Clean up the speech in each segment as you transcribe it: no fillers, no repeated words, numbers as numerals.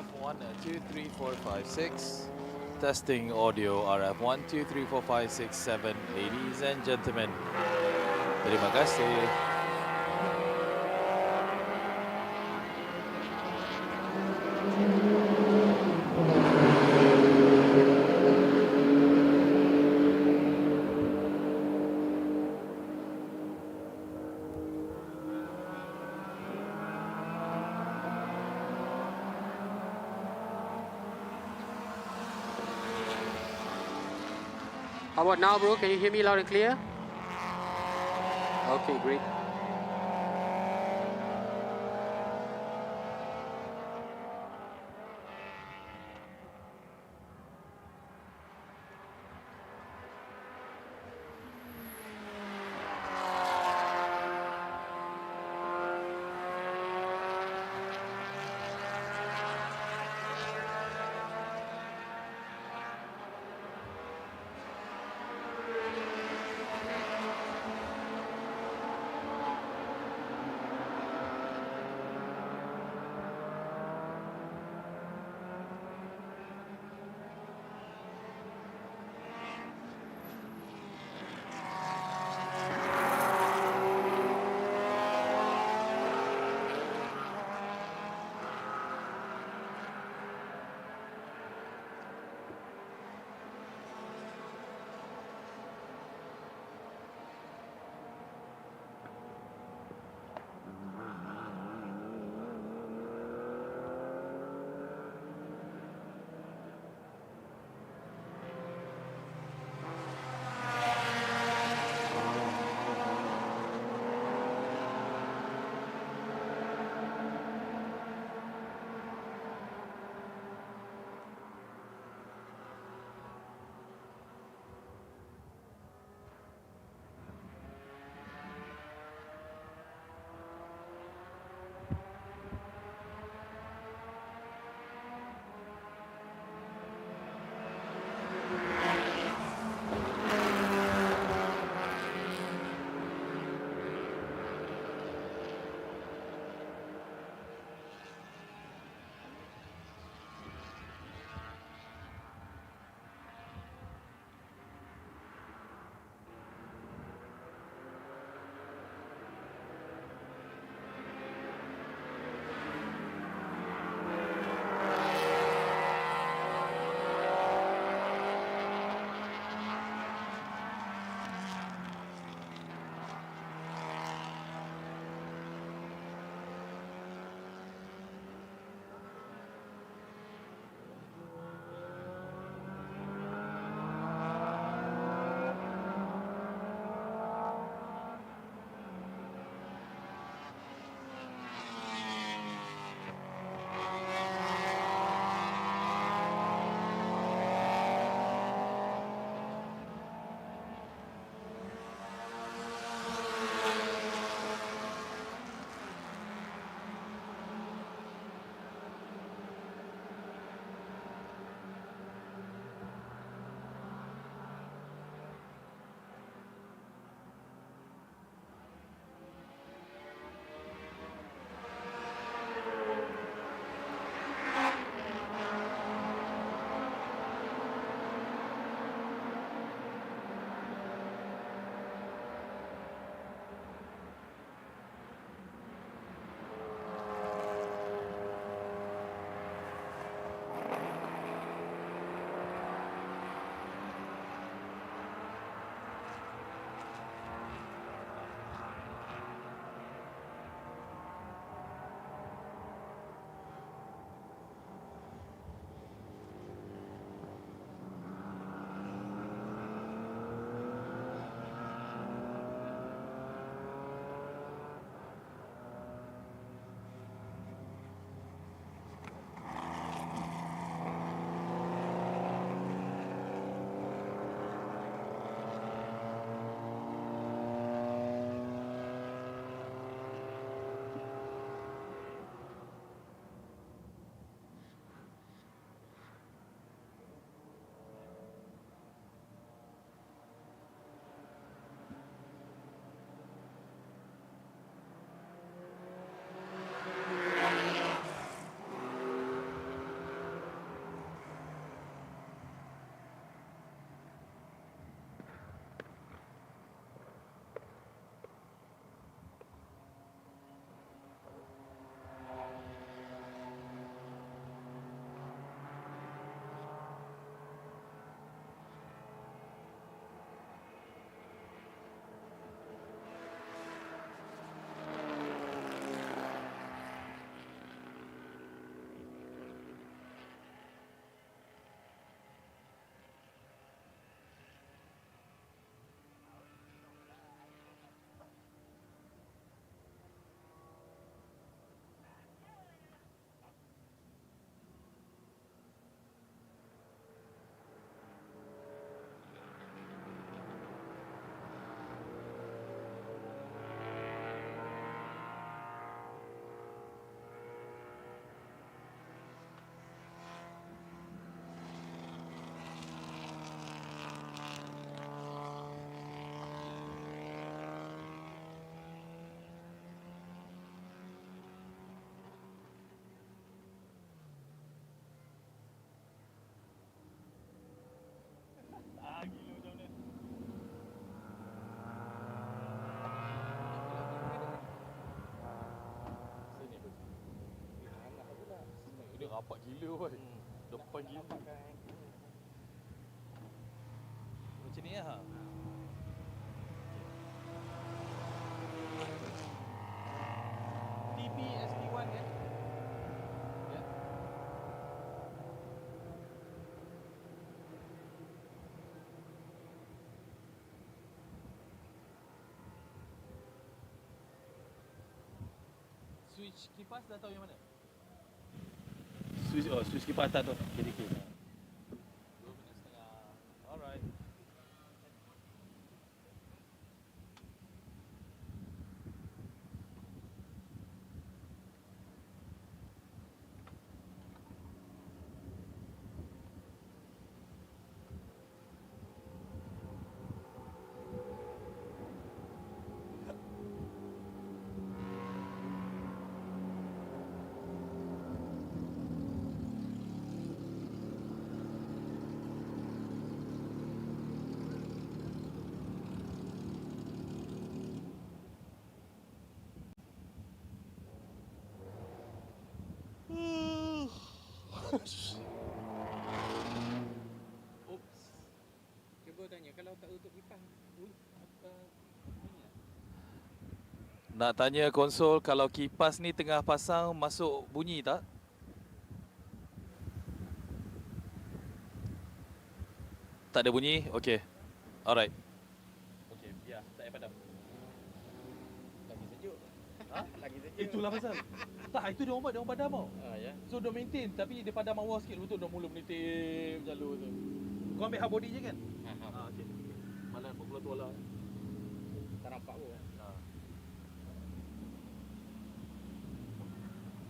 RF 1, 2, 3, 4, 5, 6. Testing audio RF 1, 2, 3, 4, 5, 6, 7. Ladies and gentlemen, terima kasih. How about now, bro? Can you hear me loud and clear? Okay, great. Nampak gila boy. Depan gila. Macam ni lah. TP SP1 kan? Ya. Switch kipas dah tahu yang mana? Switch kipas atas tu. Kiri-kiri. 2 minit setengah. Alright. Oops. Cuba tanya, kalau tak tutup kipas, apa bunyi? Nak tanya konsol kalau kipas ni tengah pasang masuk bunyi tak? Tak ada bunyi? Okey. Alright. Okey, biar tak payah padam. Lagi sejuk. Ha? Lagi sejuk. Itulah pasal. Tak, itu dia orang padam tau. Ya. So dia maintain tapi dia padam awal sikit, lepas tu dia mula menitip jalur tu. Kau ambil hard body je kan? Okey. Malam pukul tu lah. Tak nampak pun.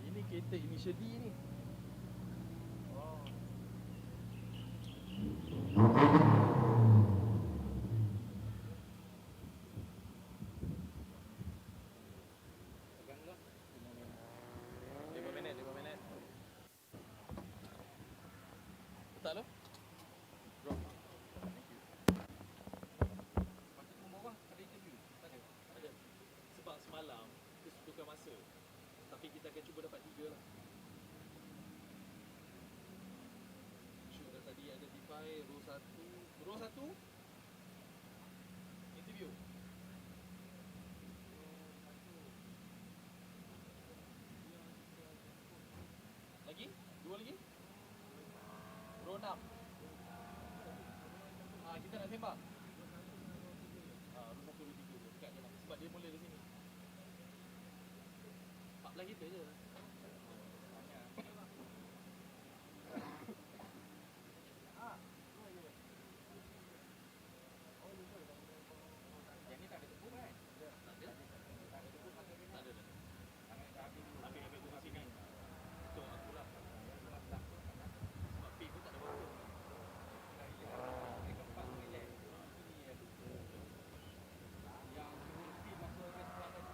Ini kereta initial D ni. Oh. Pegang dulu. 5 minit. Letak lu. Drop. Thank you. Patut nombor bang, ada interview. Tak ada. Ada. Sebab semalam kita sudukan masa. Tapi kita akan cuba dapat 3 lah. Shoot dah tadi identify row 1. Interview. Lagi? 2 lagi? Row 6. Kita nak sembang. Row 1, row 3 dekat je lah. Sebab dia mula dari sini. 14 kita je. Yang ni tak ada tepung kan? Tak ada. Tak ada tepung, tak ada. Tak ada. Ambil Ambil tu sini. Untuk aku lah. Sebab pay pun tak ada waktu. Yang suruh speed masuk restoran tadi.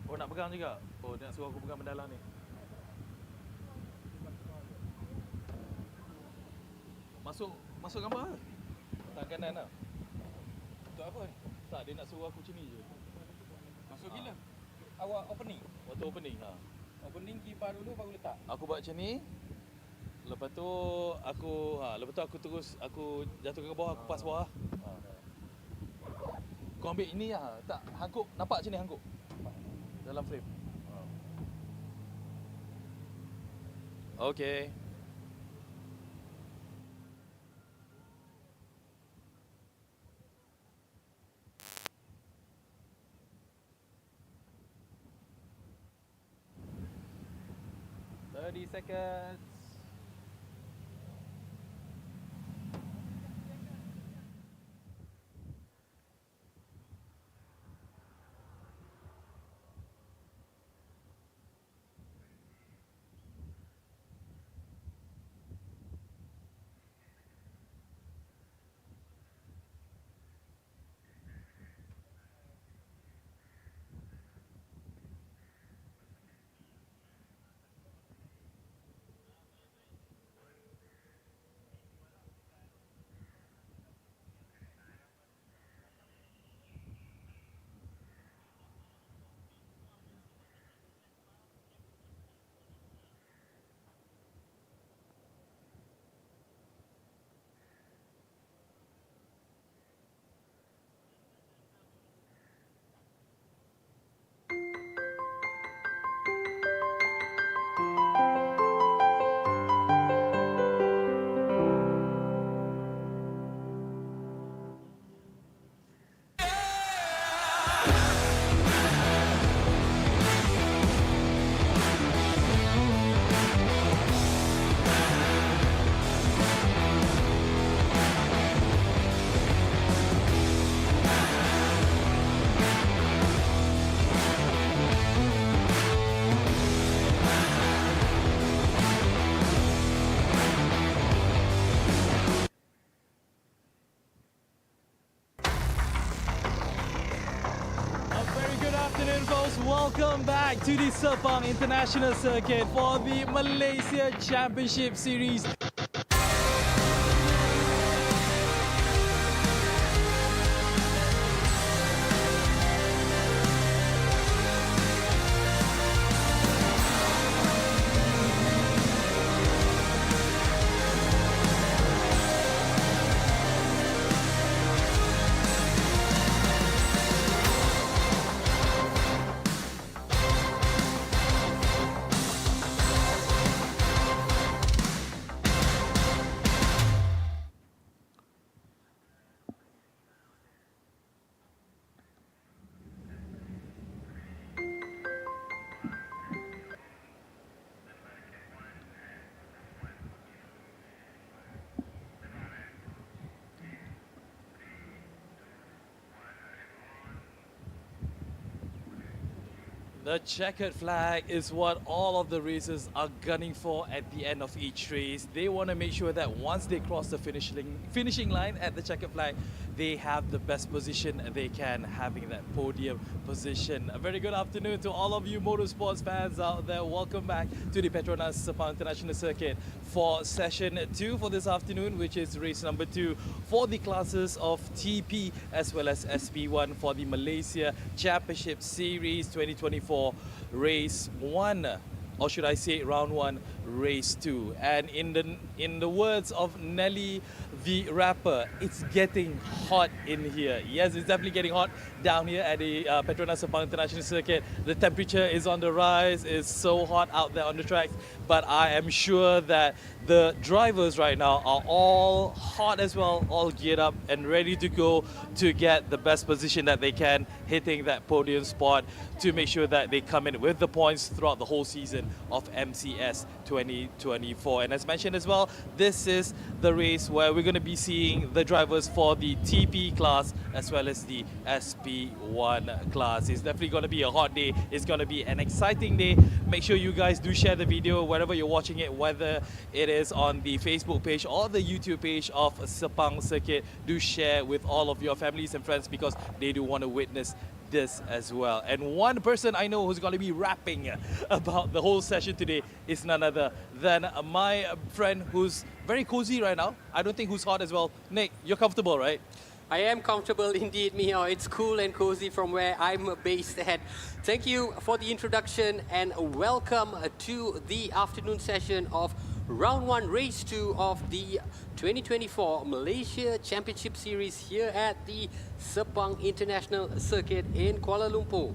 Oh nak pegang juga? Oh dia nak suruh aku pegang mendalang ni. Masuk gambar ke? Tangan kanan lah. Untuk apa ni? Tak, dia nak suruh aku macam ni je. Masuk gila. Awak opening. Waktu opening ha. Opening keybar dulu baru letak. Aku buat macam ni. Lepas tu aku terus aku jatuhkan ke bawah, aku pas bawah. Ha. Kau ambil ini lah. Tak, Hankook. Nampak macam ni Hankook? Dalam frame. Okay. Seconds. Welcome back to the Sepang International Circuit for the Malaysia Championship Series. The checkered flag is what all of the racers are gunning for at the end of each race. They want to make sure that once they cross the finishing line at the checkered flag, they have the best position they can, having that podium position. A very good afternoon to all of you motorsports fans out there. Welcome back to the Petronas Sepang International Circuit for session 2 for this afternoon, which is race number 2 for the classes of TP as well as SP1 for the Malaysia Championship Series 2024 race 1, or should I say round 1 race 2. And in the words of Nelly the rapper, it's getting hot in here. Yes, it's definitely getting hot down here at the Petronas Sepang International Circuit. The temperature is on the rise. It's so hot out there on the tracks, but I am sure that the drivers right now are all hot as well, all geared up and ready to go to get the best position that they can, hitting that podium spot to make sure that they come in with the points throughout the whole season of MCS 2024. And as mentioned as well, this is the race where we're going to be seeing the drivers for the TP class as well as the SP1 class. It's definitely going to be a hot day. It's going to be an exciting day. Make sure you guys do share the video wherever you're watching it, whether it is on the Facebook page or the YouTube page of Sepang Circuit. Do share with all of your families and friends because they do want to witness this as well. And one person I know who's going to be rapping about the whole session today is none other than my friend who's very cozy right now. I don't think who's hot as well. Nick, you're comfortable, right? I am comfortable indeed, Mio. It's cool and cozy from where I'm based at. Thank you for the introduction and welcome to the afternoon session of Round 1, Race 2 of the 2024 Malaysia Championship Series here at the Sepang International Circuit in Kuala Lumpur.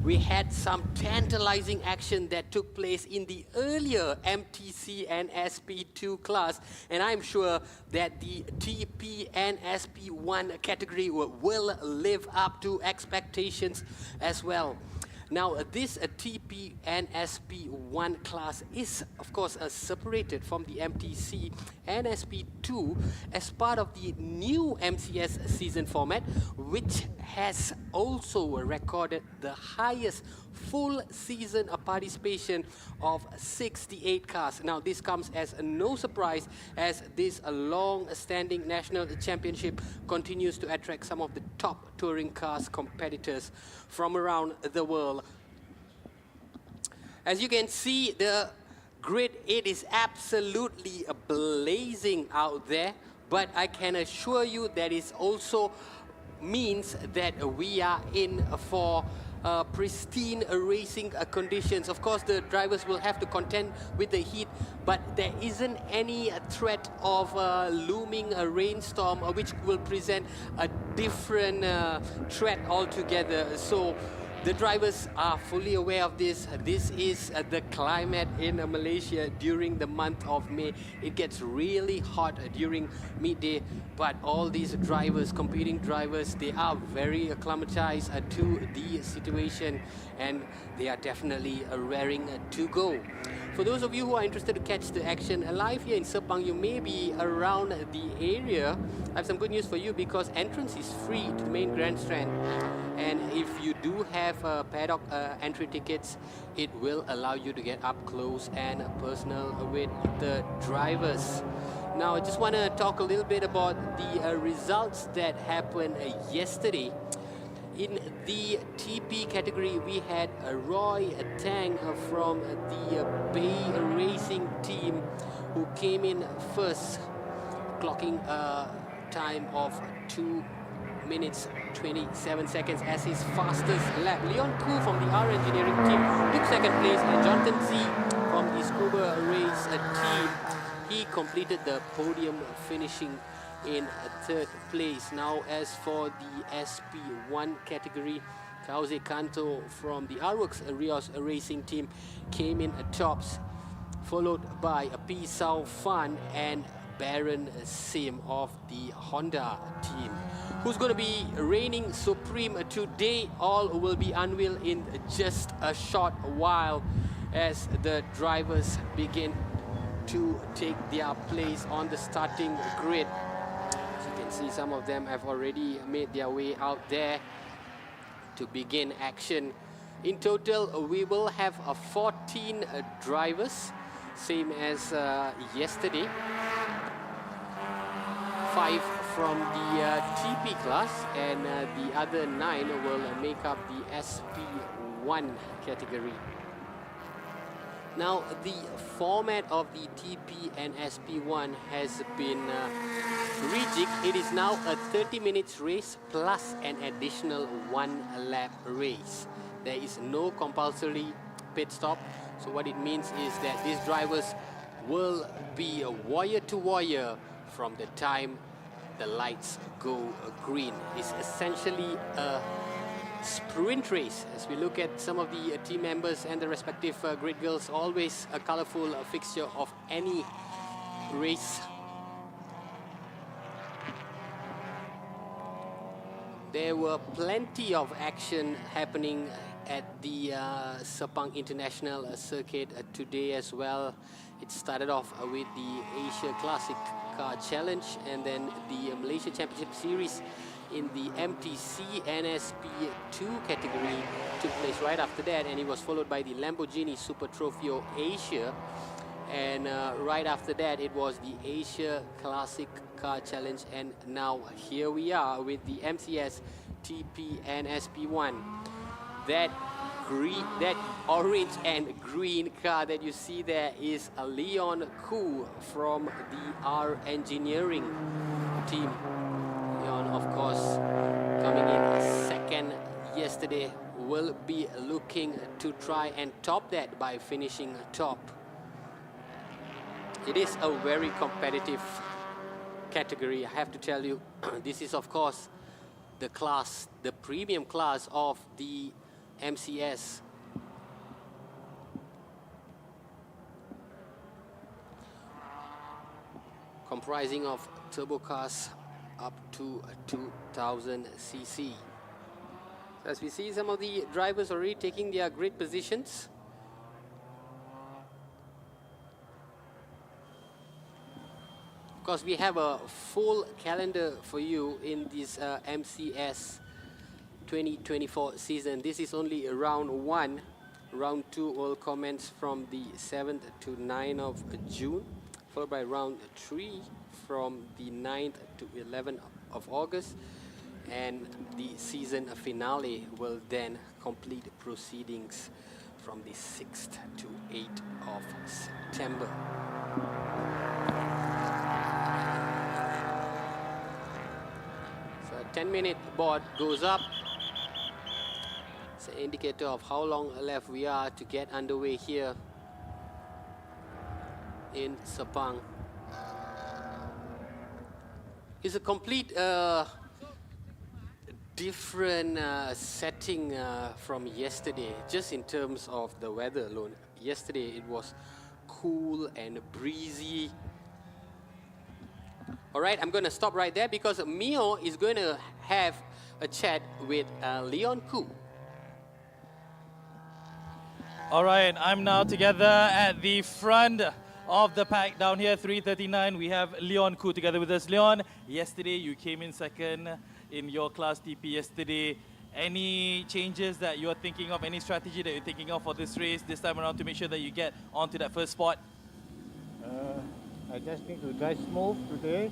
We had some tantalizing action that took place in the earlier MTC and SP2 class, and I'm sure that the TP and SP1 category will live up to expectations as well. Now, this TP and SP1 class is, of course, separated from the MTC and SP2 as part of the new MCS season format, which has also recorded the highest full season participation of 68 cars. Now, this comes as no surprise as this long-standing national championship continues to attract some of the top touring cars competitors from around the world. As you can see, the grid, it is absolutely blazing out there, but I can assure you that it also means that we are in for pristine racing conditions. Of course, the drivers will have to contend with the heat, but there isn't any threat of looming rainstorm, which will present a different threat altogether. So the drivers are fully aware of this. This is the climate in Malaysia during the month of May. It gets really hot during midday, but all these drivers, competing drivers, they are very acclimatized to the situation and they are definitely raring to go. For those of you who are interested to catch the action live here in Sepang, you may be around the area. I have some good news for you because entrance is free to the main grandstand. And if you do have paddock entry tickets, it will allow you to get up close and personal with the drivers. Now, I just want to talk a little bit about the results that happened yesterday. In the TP category, we had Roy Tang from the Bay Racing team who came in first, clocking a time of 2 minutes 27 seconds as his fastest lap. Leon Koo from the R Engineering team took second place, and Jonathan Z from the Scuba Race team, he completed the podium, finishing in third place. Now, as for the SP1 category, Jose Canto from the R-Works Rios Racing team came in tops, followed by P. Sao Fan and Baron Sim of the Honda team. Who's going to be reigning supreme today? All will be unveiled in just a short while as the drivers begin to take their place on the starting grid. As you can see, some of them have already made their way out there to begin action. In total, we will have 14 drivers, same as yesterday. 5 from the TP class, and the other 9 will make up the SP1 category. Now, the format of the TP and SP1 has been rejigged. It is now a 30 minutes race plus an additional 1 lap race. There is no compulsory pit stop. So what it means is that these drivers will be wire to wire from the time the lights go green. It's essentially a sprint race. As we look at some of the team members and the respective grid girls, always a colorful fixture of any race. There were plenty of action happening at the Sepang International Circuit today as well. It started off with the Asia Classic Car Challenge, and then the Malaysia Championship Series in the MTC and SP2 category took place right after that, and it was followed by the Lamborghini Super Trofeo Asia. And right after that, it was the Asia Classic Car Challenge, and now here we are with the MCS, TP, and SP1. That orange and green car that you see there is a Leon Koo from the R Engineering team. Leon, of course, coming in second yesterday, will be looking to try and top that by finishing top. It is a very competitive category, I have to tell you. This is, of course, the class, the premium class of the MCS. Comprising of turbo cars up to 2000 cc. As we see, some of the drivers already taking their grid positions. Of course, we have a full calendar for you in this MCS 2024 season. This is only round 1. Round 2 will commence from the 7th to 9th of June, followed by round 3 from the 9th to 11th of August. And the season finale will then complete proceedings from the 6th to 8th of September. So a 10-minute board goes up. It's an indicator of how long left we are to get underway here in Sepang. It's a complete different setting from yesterday, just in terms of the weather alone. Yesterday it was cool and breezy. All right, I'm going to stop right there because Mio is going to have a chat with Leon Koo. All right, I'm now together at the front of the pack down here, 339. We have Leon Koo together with us. Leon, yesterday you came in second in your class TP yesterday. Any changes that you're thinking of, any strategy that you're thinking of for this race this time around to make sure that you get onto that first spot? I just need to drive smooth today,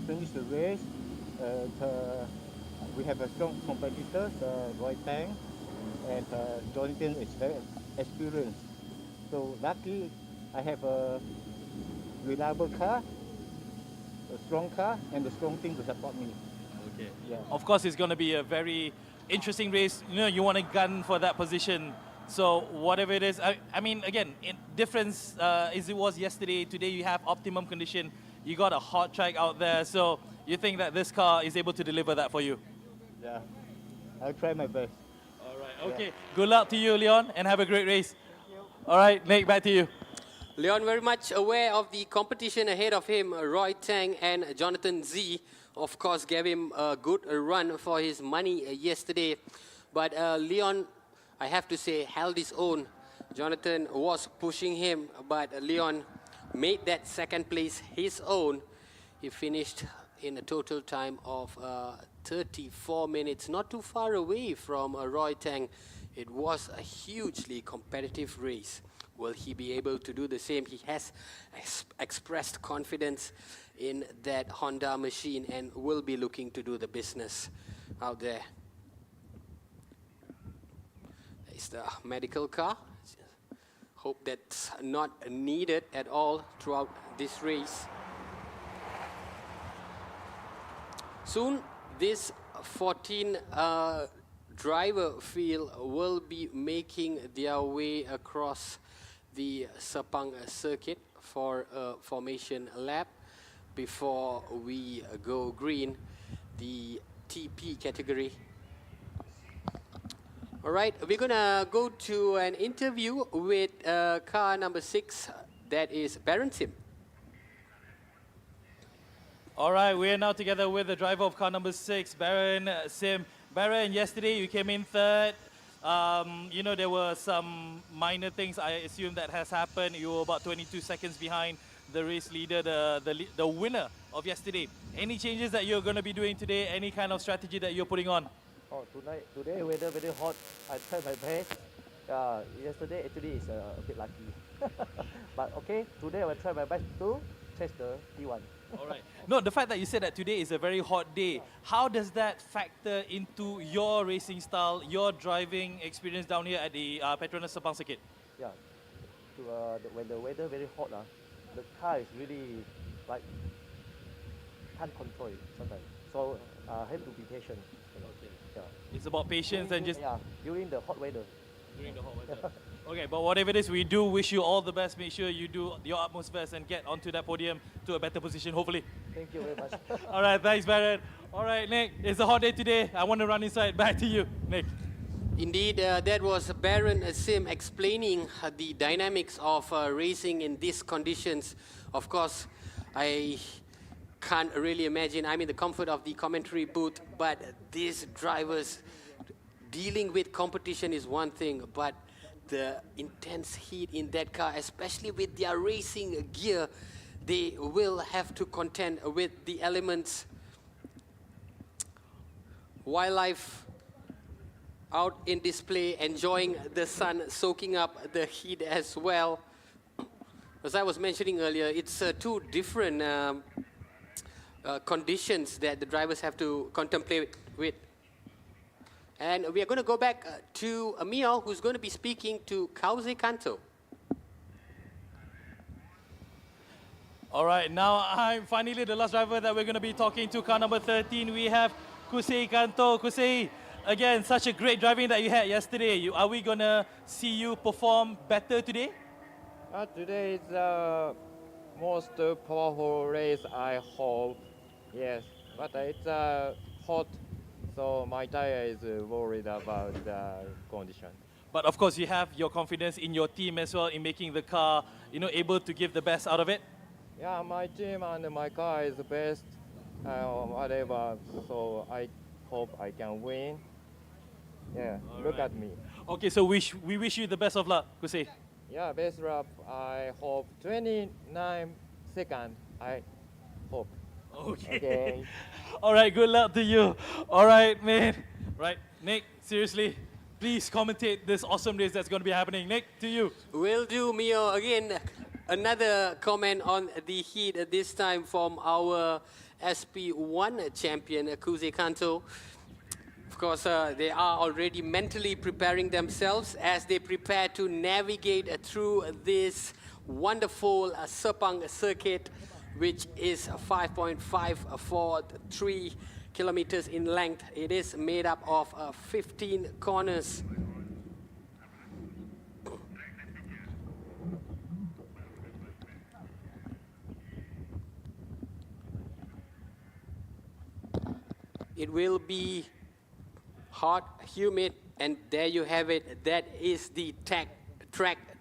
finish the race. We have a strong competitors, Roy Tang, and Jonathan is very experienced. So lucky I have a reliable car, a strong car, and a strong team to support me. Okay. Yeah. Of course, it's going to be a very interesting race. You know, you want to gun for that position. So whatever it is, I mean, again, difference as it was yesterday. Today you have optimum condition. You got a hot track out there. So you think that this car is able to deliver that for you? Yeah, I'll try my best. All right. Okay. Yeah. Good luck to you, Leon, and have a great race. Thank you. All right, Nick, back to you. Leon very much aware of the competition ahead of him. Roy Tang and Jonathan Z, of course, gave him a good run for his money yesterday. But Leon, I have to say, held his own. Jonathan was pushing him, but Leon made that second place his own. He finished in a total time of 34 minutes, not too far away from Roy Tang. It was a hugely competitive race. Will he be able to do the same? He has expressed confidence in that Honda machine and will be looking to do the business out there. There's the medical car. Hope that's not needed at all throughout this race. Soon, this 14 driver field will be making their way across the Sepang circuit for a formation lap before we go green, the TP category. All right, we're gonna go to an interview with car number 6, that is Baron Sim. All right, we are now together with the driver of car number 6, Baron Sim. Baron, yesterday you came in third. You know, there were some minor things I assume that has happened. You were about 22 seconds behind the race leader, the winner of yesterday. Any changes that you're going to be doing today? Any kind of strategy that you're putting on? Oh, today weather very hot. I tried my best. Yesterday actually is a bit lucky. But okay, today I will try my best to chase the P1. All right. No, the fact that you said that today is a very hot day, how does that factor into your racing style, your driving experience down here at the Petronas Sepang circuit? Yeah. When the weather very hot, the car is really like can't control it sometimes. So have to be patient. You know. Okay. Yeah. It's about patience and just during the hot weather. during the hot weather. Okay, but whatever it is, we do wish you all the best. Make sure you do your utmost best and get onto that podium to a better position, hopefully. Thank you very much. All right, thanks, Baron. All right, Nick, it's a hot day today. I want to run inside. Back to you, Nick. Indeed, that was Baron Sim explaining the dynamics of racing in these conditions. Of course, I can't really imagine. I'm in the comfort of the commentary booth, but these drivers dealing with competition is one thing, but the intense heat in that car, especially with their racing gear, they will have to contend with the elements. Wildlife out in display, enjoying the sun, soaking up the heat as well. As I was mentioning earlier, it's two different conditions that the drivers have to contemplate with. And we are going to go back to Emil, who's going to be speaking to Kauze Kanto. All right, now I'm finally the last driver that we're going to be talking to. Car number 13, we have Kusei Kanto. Kusei, again, such a great driving that you had yesterday. Are we going to see you perform better today? Today is the most powerful race, I hope. Yes, but it's hot, so my tire is worried about the condition. But of course, you have your confidence in your team as well in making the car, able to give the best out of it. Yeah, my team and my car is the best, whatever. So I hope I can win. Yeah, look at me. Okay, so we wish you the best of luck, Kusei. Yeah, best lap. I hope 29 seconds. I hope. Okay. All right, good luck to you. All right, man. Right, Nick, seriously, please commentate this awesome race that's going to be happening. Nick, to you. Will do, Mio. Again, another comment on the heat, this time from our SP1 champion, Kauze Kanto. Of course, they are already mentally preparing themselves as they prepare to navigate through this wonderful Sepang circuit, which is 5.543 kilometers in length. It is made up of 15 corners. It will be hot, humid, and there you have it. That is the track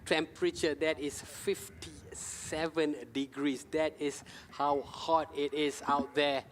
temperature. That is 57 degrees. That is how hot it is out there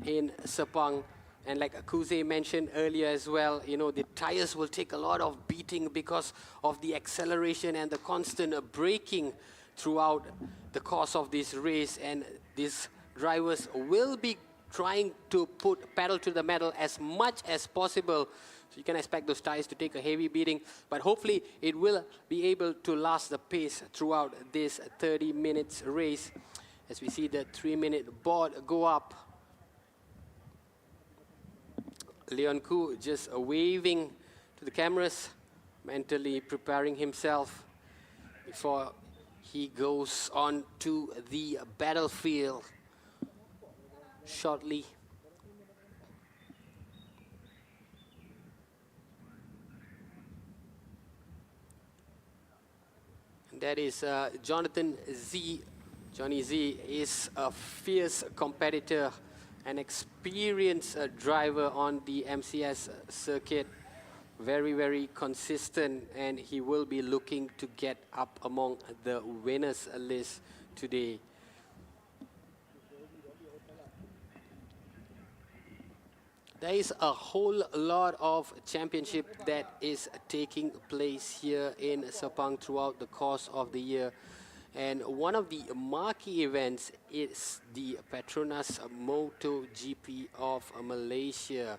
in Sepang. And like Kauze mentioned earlier as well, the tires will take a lot of beating because of the acceleration and the constant braking throughout the course of this race. And these drivers will be trying to put pedal to the metal as much as possible. So you can expect those tires to take a heavy beating, but hopefully it will be able to last the pace throughout this 30 minutes race. As we see the 3-minute board go up. Leon Koo just waving to the cameras, mentally preparing himself before he goes on to the battlefield shortly. And that is Jonathan Z. Johnny Z is a fierce competitor, an experienced driver on the MCS circuit. Very, very consistent, and he will be looking to get up among the winners list today. There is a whole lot of championship that is taking place here in Sepang throughout the course of the year. And one of the marquee events is the Petronas MotoGP of Malaysia.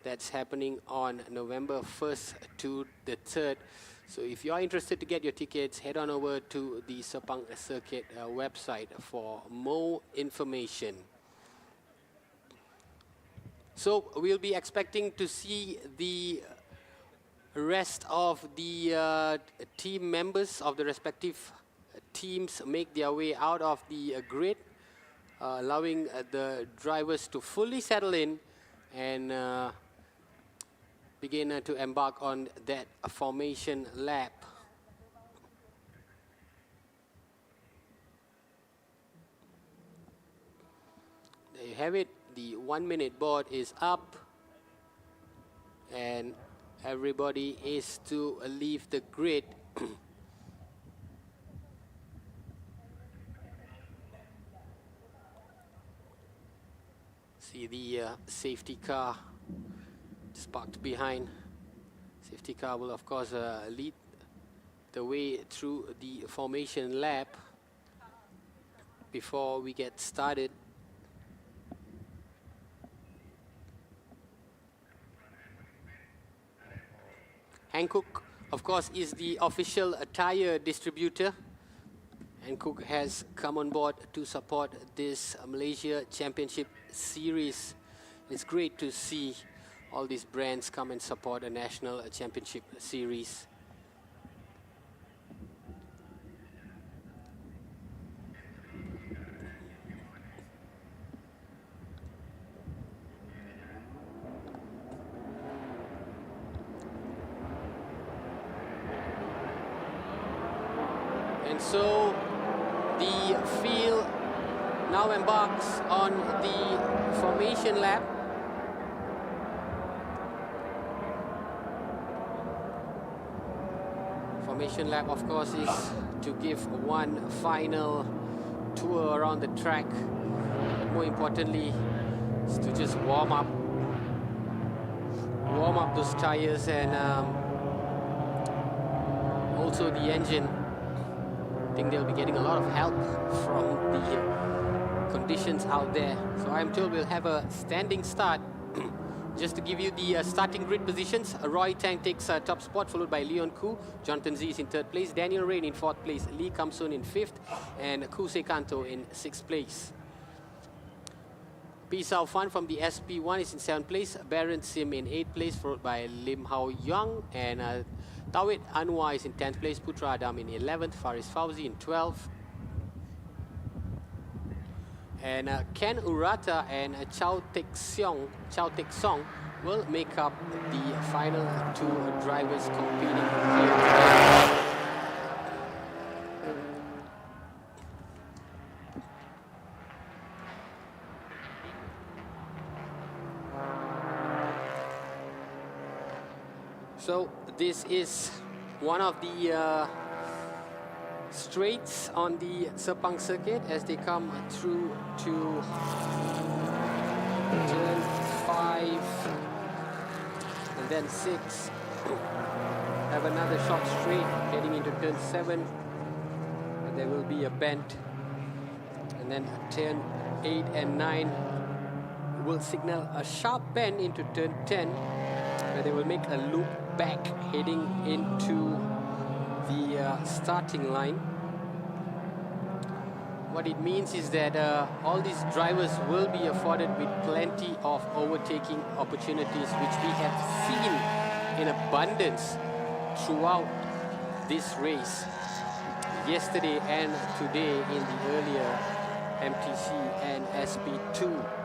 That's happening on November 1st to the 3rd. So if you are interested to get your tickets, head on over to the Sepang Circuit website for more information. So we'll be expecting to see the rest of the team members of the respective teams make their way out of the grid, allowing the drivers to fully settle in and begin to embark on that formation lap. There you have it. The 1 minute board is up and everybody is to leave the grid. See the safety car just parked behind. Safety car will of course lead the way through the formation lap before we get started. Hankook, of course, is the official Tyre distributor. Hankook has come on board to support this Malaysia Championship Series. It's great to see all these brands come and support a national championship series. And so the field now embarks on the formation lap. Formation lap, of course, is to give one final tour around the track. But more importantly, is to just warm up those tires and also the engine. I think they'll be getting a lot of help from the conditions out there. So I'm told we'll have a standing start. Just to give you the starting grid positions, Roy Tang takes top spot, followed by Leon Koo. Jonathan Z is in 3rd place, Daniel Rain in 4th place, Lee Kamsun in 5th, and Kuse Kanto in 6th place. P. Sao Fan from the SP1 is in 7th place, Baron Sim in 8th place, followed by Lim Hao Young, and Tawit Anwar is in 10th place, Putra Adam in 11th, Faris Fauzi in 12th. And Ken Urata and Chow Tek Song will make up the final two drivers competing here today. So this is one of the straights on the Sepang circuit as they come through to turn 5 and then 6. Have another short straight heading into turn 7. And there will be a bend, and then turn 8 and 9 will signal a sharp bend into turn 10, where they will make a loop back heading into the starting line. What it means is that all these drivers will be afforded with plenty of overtaking opportunities, which we have seen in abundance throughout this race, yesterday and today in the earlier MTC and SP2.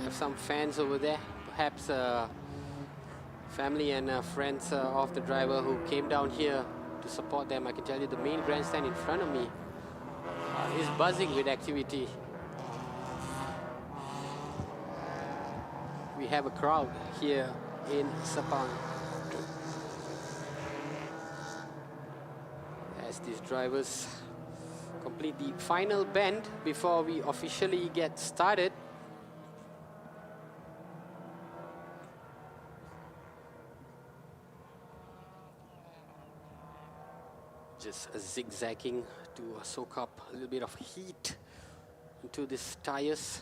Some fans over there, perhaps family and friends of the driver who came down here to support them. I can tell you the main grandstand in front of me is buzzing with activity. We have a crowd here in Sepang. as these drivers complete the final bend before we officially get started. Just zigzagging to soak up a little bit of heat into these tires.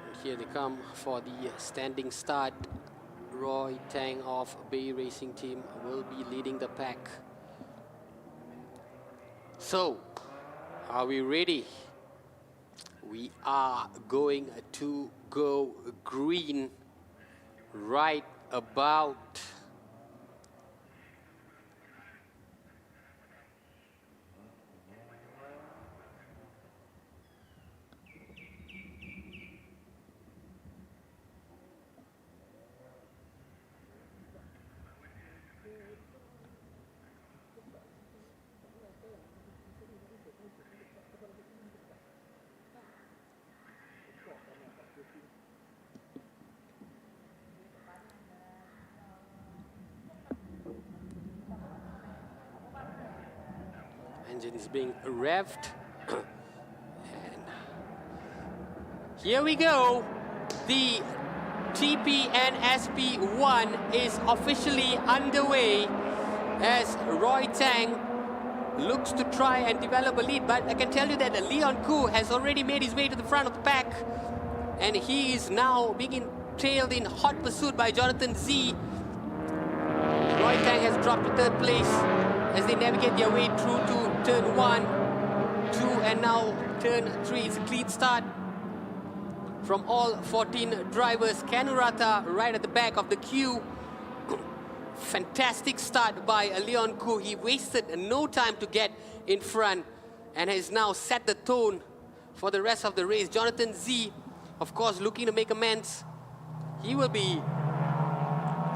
And here they come for the standing start. Roy Tang of Bay Racing Team will be leading the pack. So, are we ready? We are going to go green right about engine is being revved. And here we go. The TP and SP1 is officially underway as Roy Tang looks to try and develop a lead. But I can tell you that Leon Koo has already made his way to the front of the pack. And he is now being trailed in hot pursuit by Jonathan Z. Roy Tang has dropped to third place as they navigate their way through to turn 1, 2, and now turn 3. It's a clean start from all 14 drivers. Kanurata right at the back of the queue. Fantastic start by Leon Koo. He wasted no time to get in front and has now set the tone for the rest of the race. Jonathan Z, of course, looking to make amends. He will be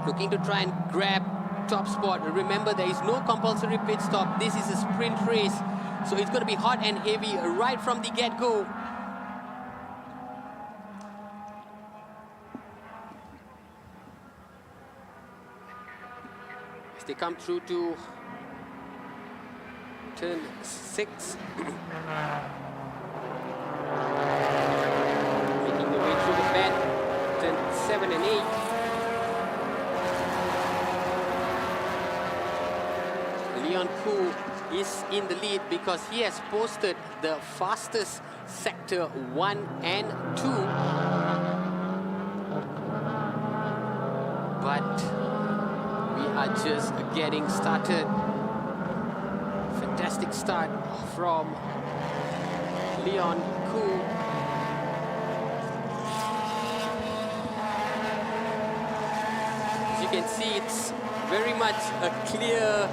looking to try and grab top spot. Remember, there is no compulsory pit stop. This is a sprint race, so it's going to be hot and heavy right from the get-go. As they come through to turn 6, making their way through the bend, turn 7 and 8. Leon Koo is in the lead because he has posted the fastest sector 1 and 2. But we are just getting started. Fantastic start from Leon Koo. As you can see, it's very much a clear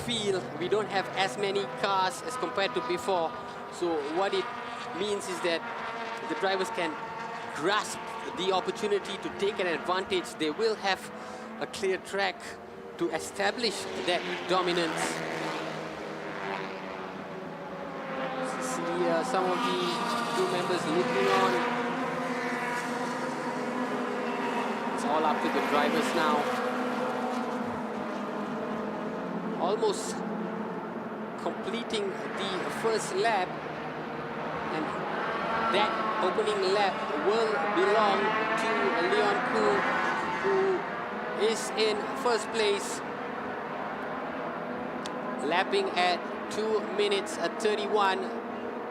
field. We don't have as many cars as compared to before. So what it means is that the drivers can grasp the opportunity to take an advantage. They will have a clear track to establish that dominance. See some of the crew members looking on. It's all up to the drivers now. Almost completing the first lap, and that opening lap will belong to Leon Koo, who is in first place, lapping at 2 minutes at 31,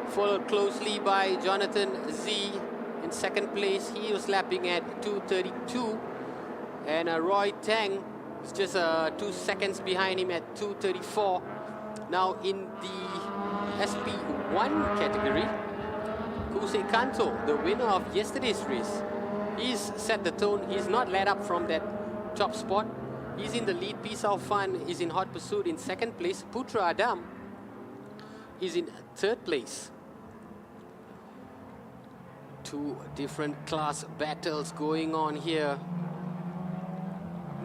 followed closely by Jonathan Z in second place. He was lapping at 2:32, and Roy Tang is just 2 seconds behind him at 2:34. Now in the SP1 category, Kusei Kanto, the winner of yesterday's race, he's set the tone. He's not let up from that top spot. He's in the lead. Pisau Fan is in hot pursuit in second place. Putra Adam is in third place. 2 different class battles going on here.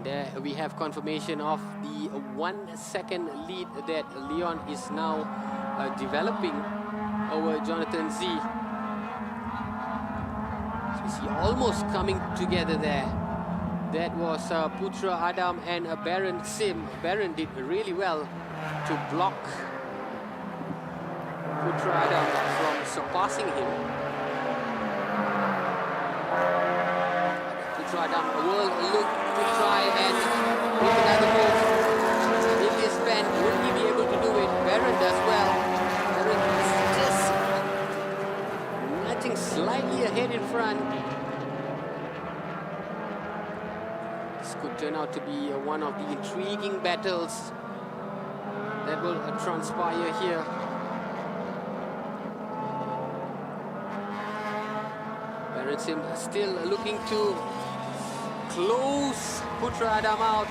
There we have confirmation of the 1 second lead that Leon is now developing over Jonathan Z. So you see almost coming together there. That was Putra Adam and Baron Sim. Baron did really well to block Putra Adam from surpassing him. Putra Adam will look to try and make another move. In this bend, will he be able to do it? Baron does well. Baron is just nudging slightly ahead in front. This could turn out to be one of the intriguing battles that will transpire here. Baron Sim still looking to close Putra Adam out.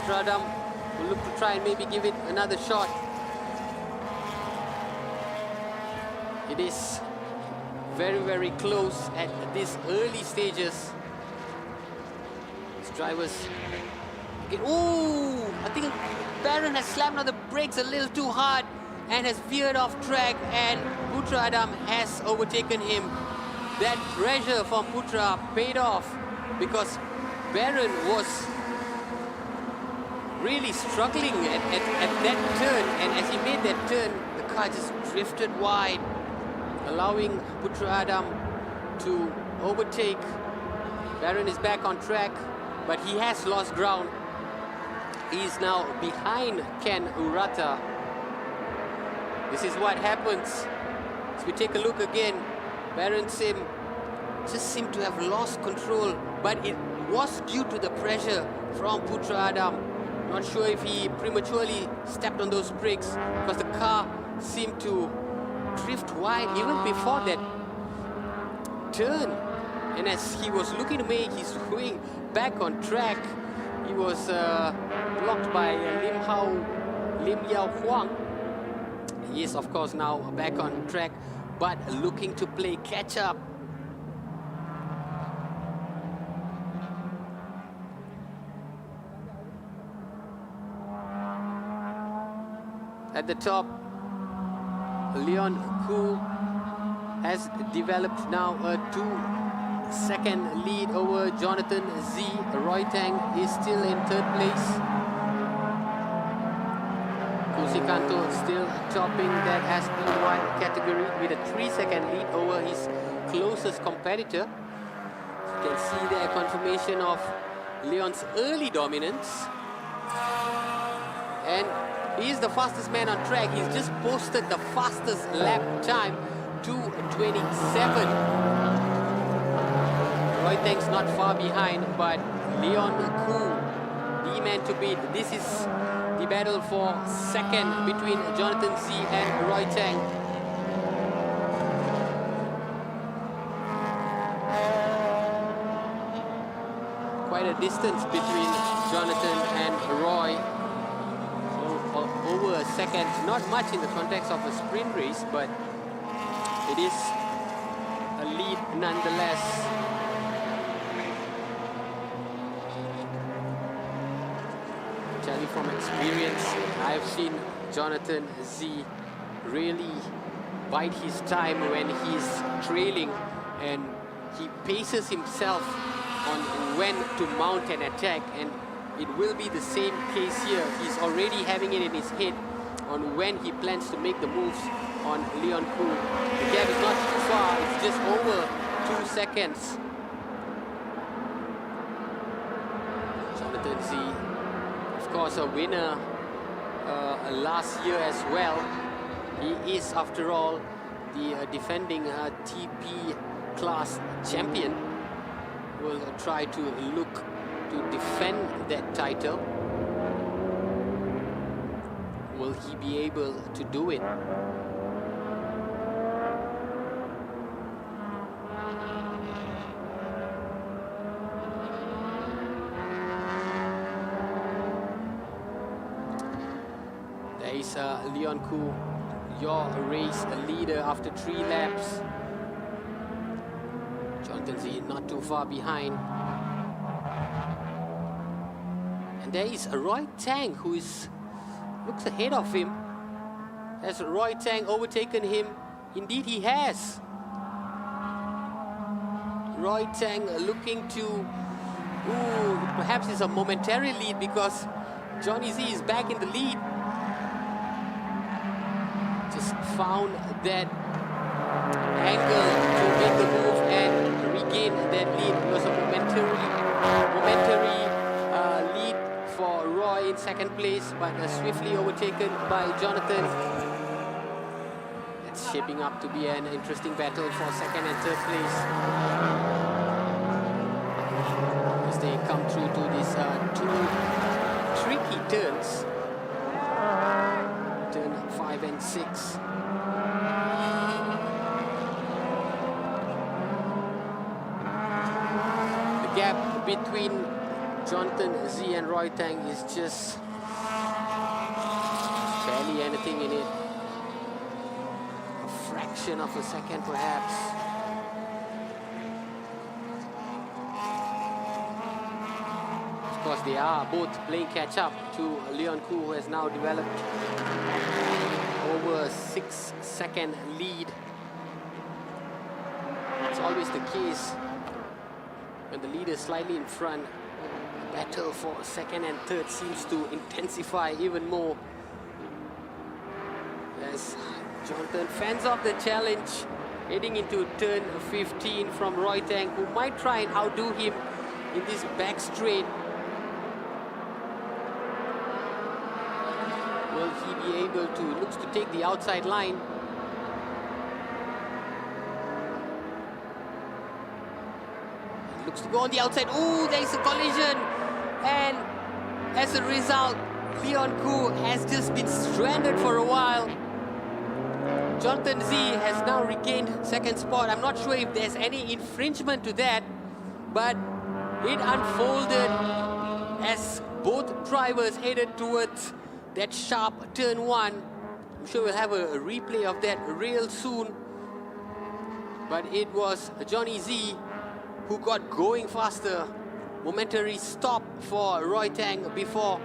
Putra Adam will look to try and maybe give it another shot. It is very, very close at these early stages. These drivers get, oh, I think Baron has slammed on the brakes a little too hard and has veered off track, and Putra Adam has overtaken him. That pressure from Putra paid off because Baron was really struggling at that turn, and as he made that turn, the car just drifted wide, allowing Putra Adam to overtake. Baron is back on track, but he has lost ground. He is now behind Ken Urata. This is what happens. As we take a look again, Baron Sim just seemed to have lost control, but it was due to the pressure from Putra Adam. Not sure if he prematurely stepped on those brakes because the car seemed to drift wide even before that turn. And as he was looking to make his way back on track, he was blocked by Lim Yao Huang. He is, of course, now back on track, but looking to play catch-up. At the top, Leon Koo has developed now a 2-second lead over Jonathan Z. Roy Tang is still in third place. Kusikanto still topping that SP1 category with a 3-second lead over his closest competitor. You can see there confirmation of Leon's early dominance. And he is the fastest man on track. He's just posted the fastest lap time, 2:27. Roy Tang's not far behind, but Leon Koo, the man to beat. This is the battle for second between Jonathan Z and Roy Tang. Quite a distance between Jonathan and Roy. Over a second, not much in the context of a sprint race, but it is a lead nonetheless. I tell you from experience, I've seen Jonathan Z really bide his time when he's trailing, and he paces himself on when to mount an attack, and it will be the same case here. He's already having it in his head on when he plans to make the moves on Leon Koo. The gap is not too far, it's just over 2 seconds. Jonathan Z, of course, a winner last year as well. He is, after all, the defending TP class champion. Will try to look to defend that title. Will he be able to do it? There is Leon Koo, your race leader after 3 laps. Jonathan Z not too far behind. And there is Roy Tang, who looks ahead of him. Has Roy Tang overtaken him? Indeed, he has. Roy Tang looking to, perhaps it's a momentary lead because Johnny Z is back in the lead. Just found that angle to make the move and regain that lead. It was a momentary lead for Roy in second place, but swiftly overtaken by Jonathan. It's shaping up to be an interesting battle for second and third place. As they come through to these two tricky turns. Turn 5 and 6. The gap between Jonathan Z and Roy Tang is just barely anything in it. A fraction of a second perhaps. Of course, they are both playing catch up to Leon Koo, who has now developed over a 6-second lead. It's always the case when the leader is slightly in front. The battle for second and third seems to intensify even more. As Jonathan fends off the challenge, heading into turn 15 from Roy Tang, who might try and outdo him in this back straight. Will he be able to, looks to take the outside line. Looks to go on the outside. Ooh, there is a collision. And as a result, Leon Koo has just been stranded for a while. Jonathan Z has now regained second spot. I'm not sure if there's any infringement to that, but it unfolded as both drivers headed towards that sharp turn 1. I'm sure we'll have a replay of that real soon. But it was Johnny Z who got going faster. Momentary stop for Roy Tang before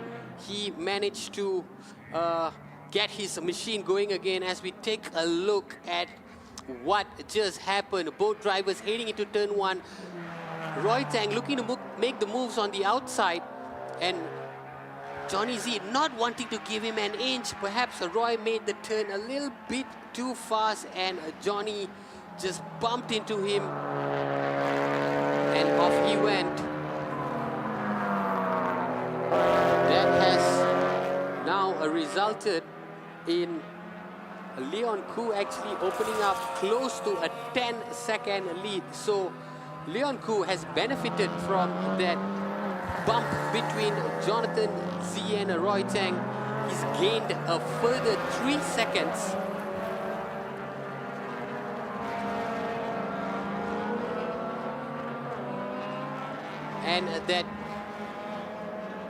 he managed to get his machine going again. As we take a look at what just happened, both drivers heading into turn 1. Roy Tang looking to make the moves on the outside, and Johnny Z not wanting to give him an inch. Perhaps Roy made the turn a little bit too fast and Johnny just bumped into him and off he went. That has now resulted in Leon Koo actually opening up close to a 10-second lead. So Leon Koo has benefited from that bump between Jonathan Z and Roy Tang. He's gained a further 3 seconds. And that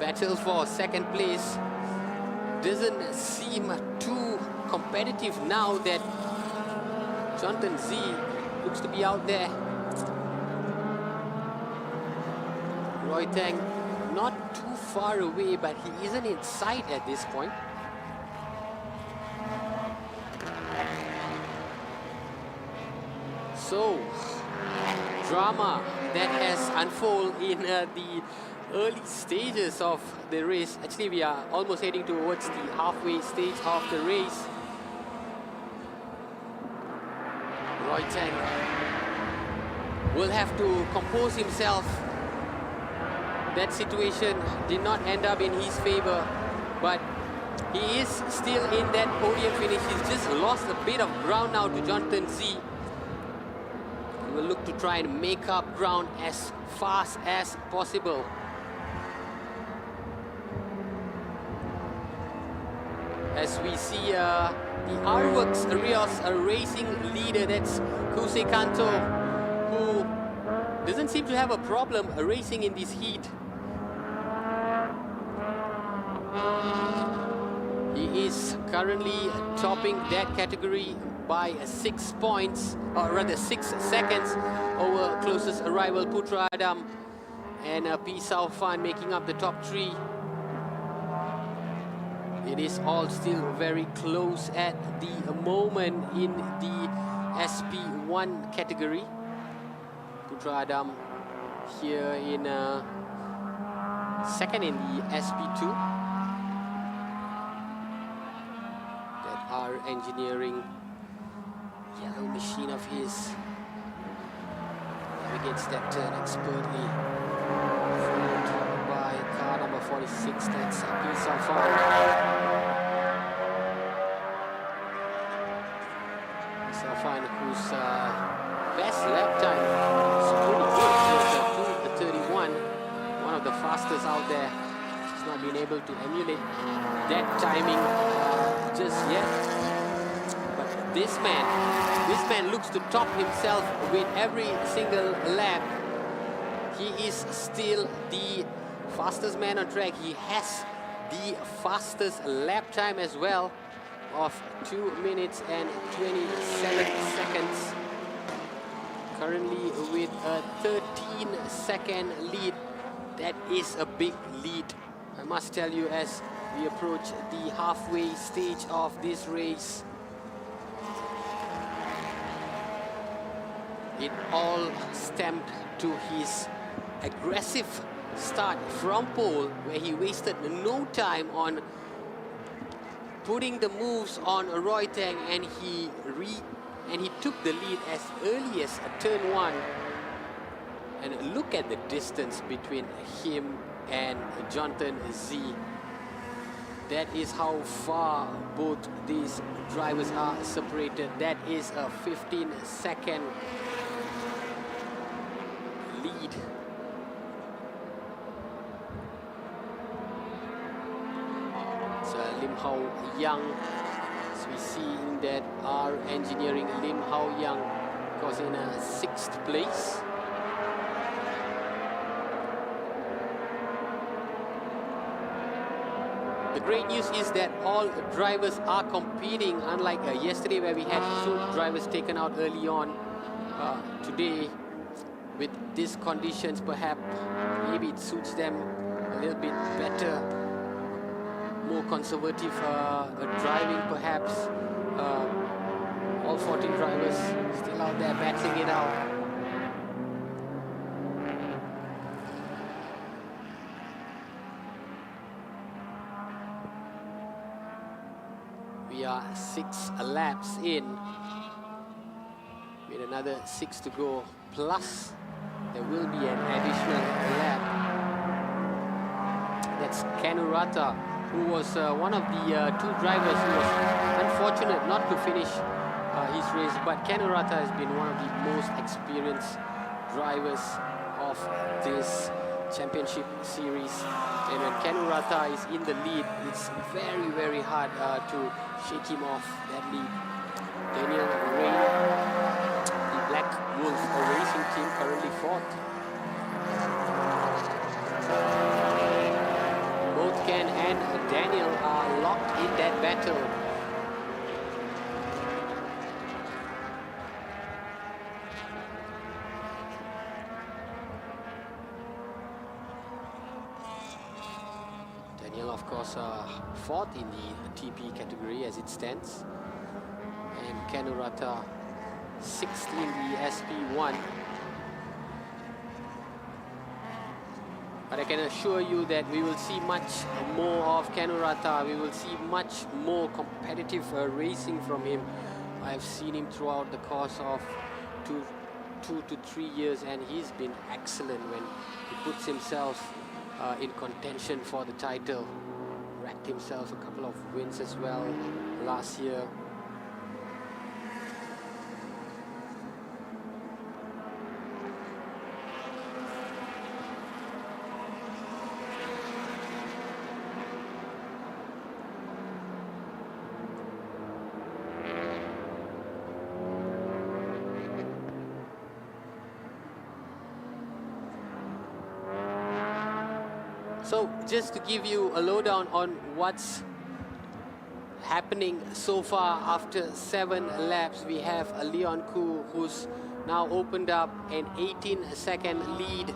battle for second place doesn't seem too competitive now that Jonathan Z looks to be out there. Roy Tang not too far away, but he isn't in sight at this point. So, drama that has unfolded in the early stages of the race. Actually, we are almost heading towards the halfway stage of the race. Roy Tang will have to compose himself. That situation did not end up in his favor, but he is still in that podium finish. He's just lost a bit of ground now to Jonathan Z. He will look to try and make up ground as fast as possible. As we see the R-Works Rios, a racing leader, that's Kusei Kanto, who doesn't seem to have a problem racing in this heat. He is currently topping that category by 6 points, or rather 6 seconds over closest rival Putra Adam and P. Saufan making up the top 3. It is all still very close at the moment in the SP1 category. Putra Adam here in second in the SP2. That our engineering yellow machine of his navigates that turn expertly. Followed by car number 46, that's Sepang. Sepang, whose best lap time is pretty good. 2:31, one of the fastest out there. He's not been able to emulate that timing just yet. But this man looks to top himself with every single lap. He is still the fastest man on track. He has the fastest lap time as well of 2 minutes and 27 seconds. Currently with a 13-second lead. That is a big lead, I must tell you, as we approach the halfway stage of this race. It all stemmed to his aggressive start from pole, where he wasted no time on putting the moves on Roy Tang, and he took the lead as early as turn 1. And look at the distance between him and Jonathan Z. That is how far both these drivers are separated. That is a 15-second lead. So Lim Hao Yang, as we see in that our engineering, Lim Hao Yang goes in a 6th place. The great news is that all drivers are competing, unlike yesterday where we had 2 drivers taken out early on. Today, with these conditions, perhaps maybe it suits them a little bit better, more conservative driving perhaps. All 14 drivers still out there battling it out. We are 6 laps in, with another 6 to go, plus there will be an additional lap. That's Kanurata, who was one of the 2 drivers who was unfortunate not to finish his race, but Kanurata has been one of the most experienced drivers of this championship series. And when Kanurata is in the lead, it's very, very hard to shake him off that lead. Daniel Ray, the Black Wolf racing team, currently 4th. Both Ken and Daniel are locked in that battle. Daniel, of course, 4th in the TP category as it stands. And Kanurata 6th in the SP1. But I can assure you that we will see much more of Kanurata. We will see much more competitive racing from him. I've seen him throughout the course of two to 3 years, and he's been excellent when he puts himself in contention for the title. Racked himself a couple of wins as well last year. So just to give you a lowdown on what's happening so far after 7 laps, we have Leon Koo, who's now opened up an 18-second lead.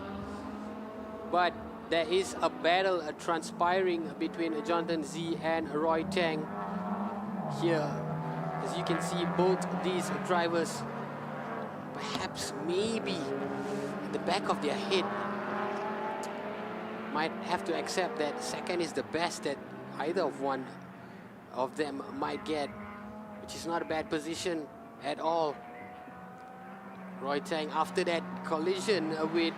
But there is a battle transpiring between Jonathan Z and Roy Tang here. As you can see, both these drivers, perhaps maybe in the back of their head, might have to accept that second is the best that either of one of them might get, which is not a bad position at all. Roy Tang, after that collision with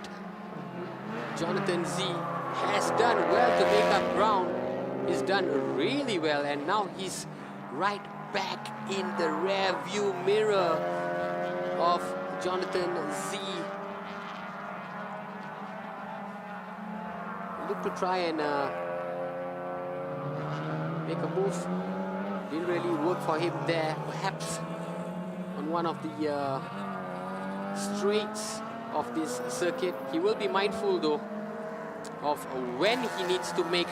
Jonathan Z, has done well to make up ground. He's done really well, and now he's right back in the rear view mirror of Jonathan Z. Look to try and make a move. Didn't really work for him there. Perhaps on one of the straights of this circuit. He will be mindful though of when he needs to make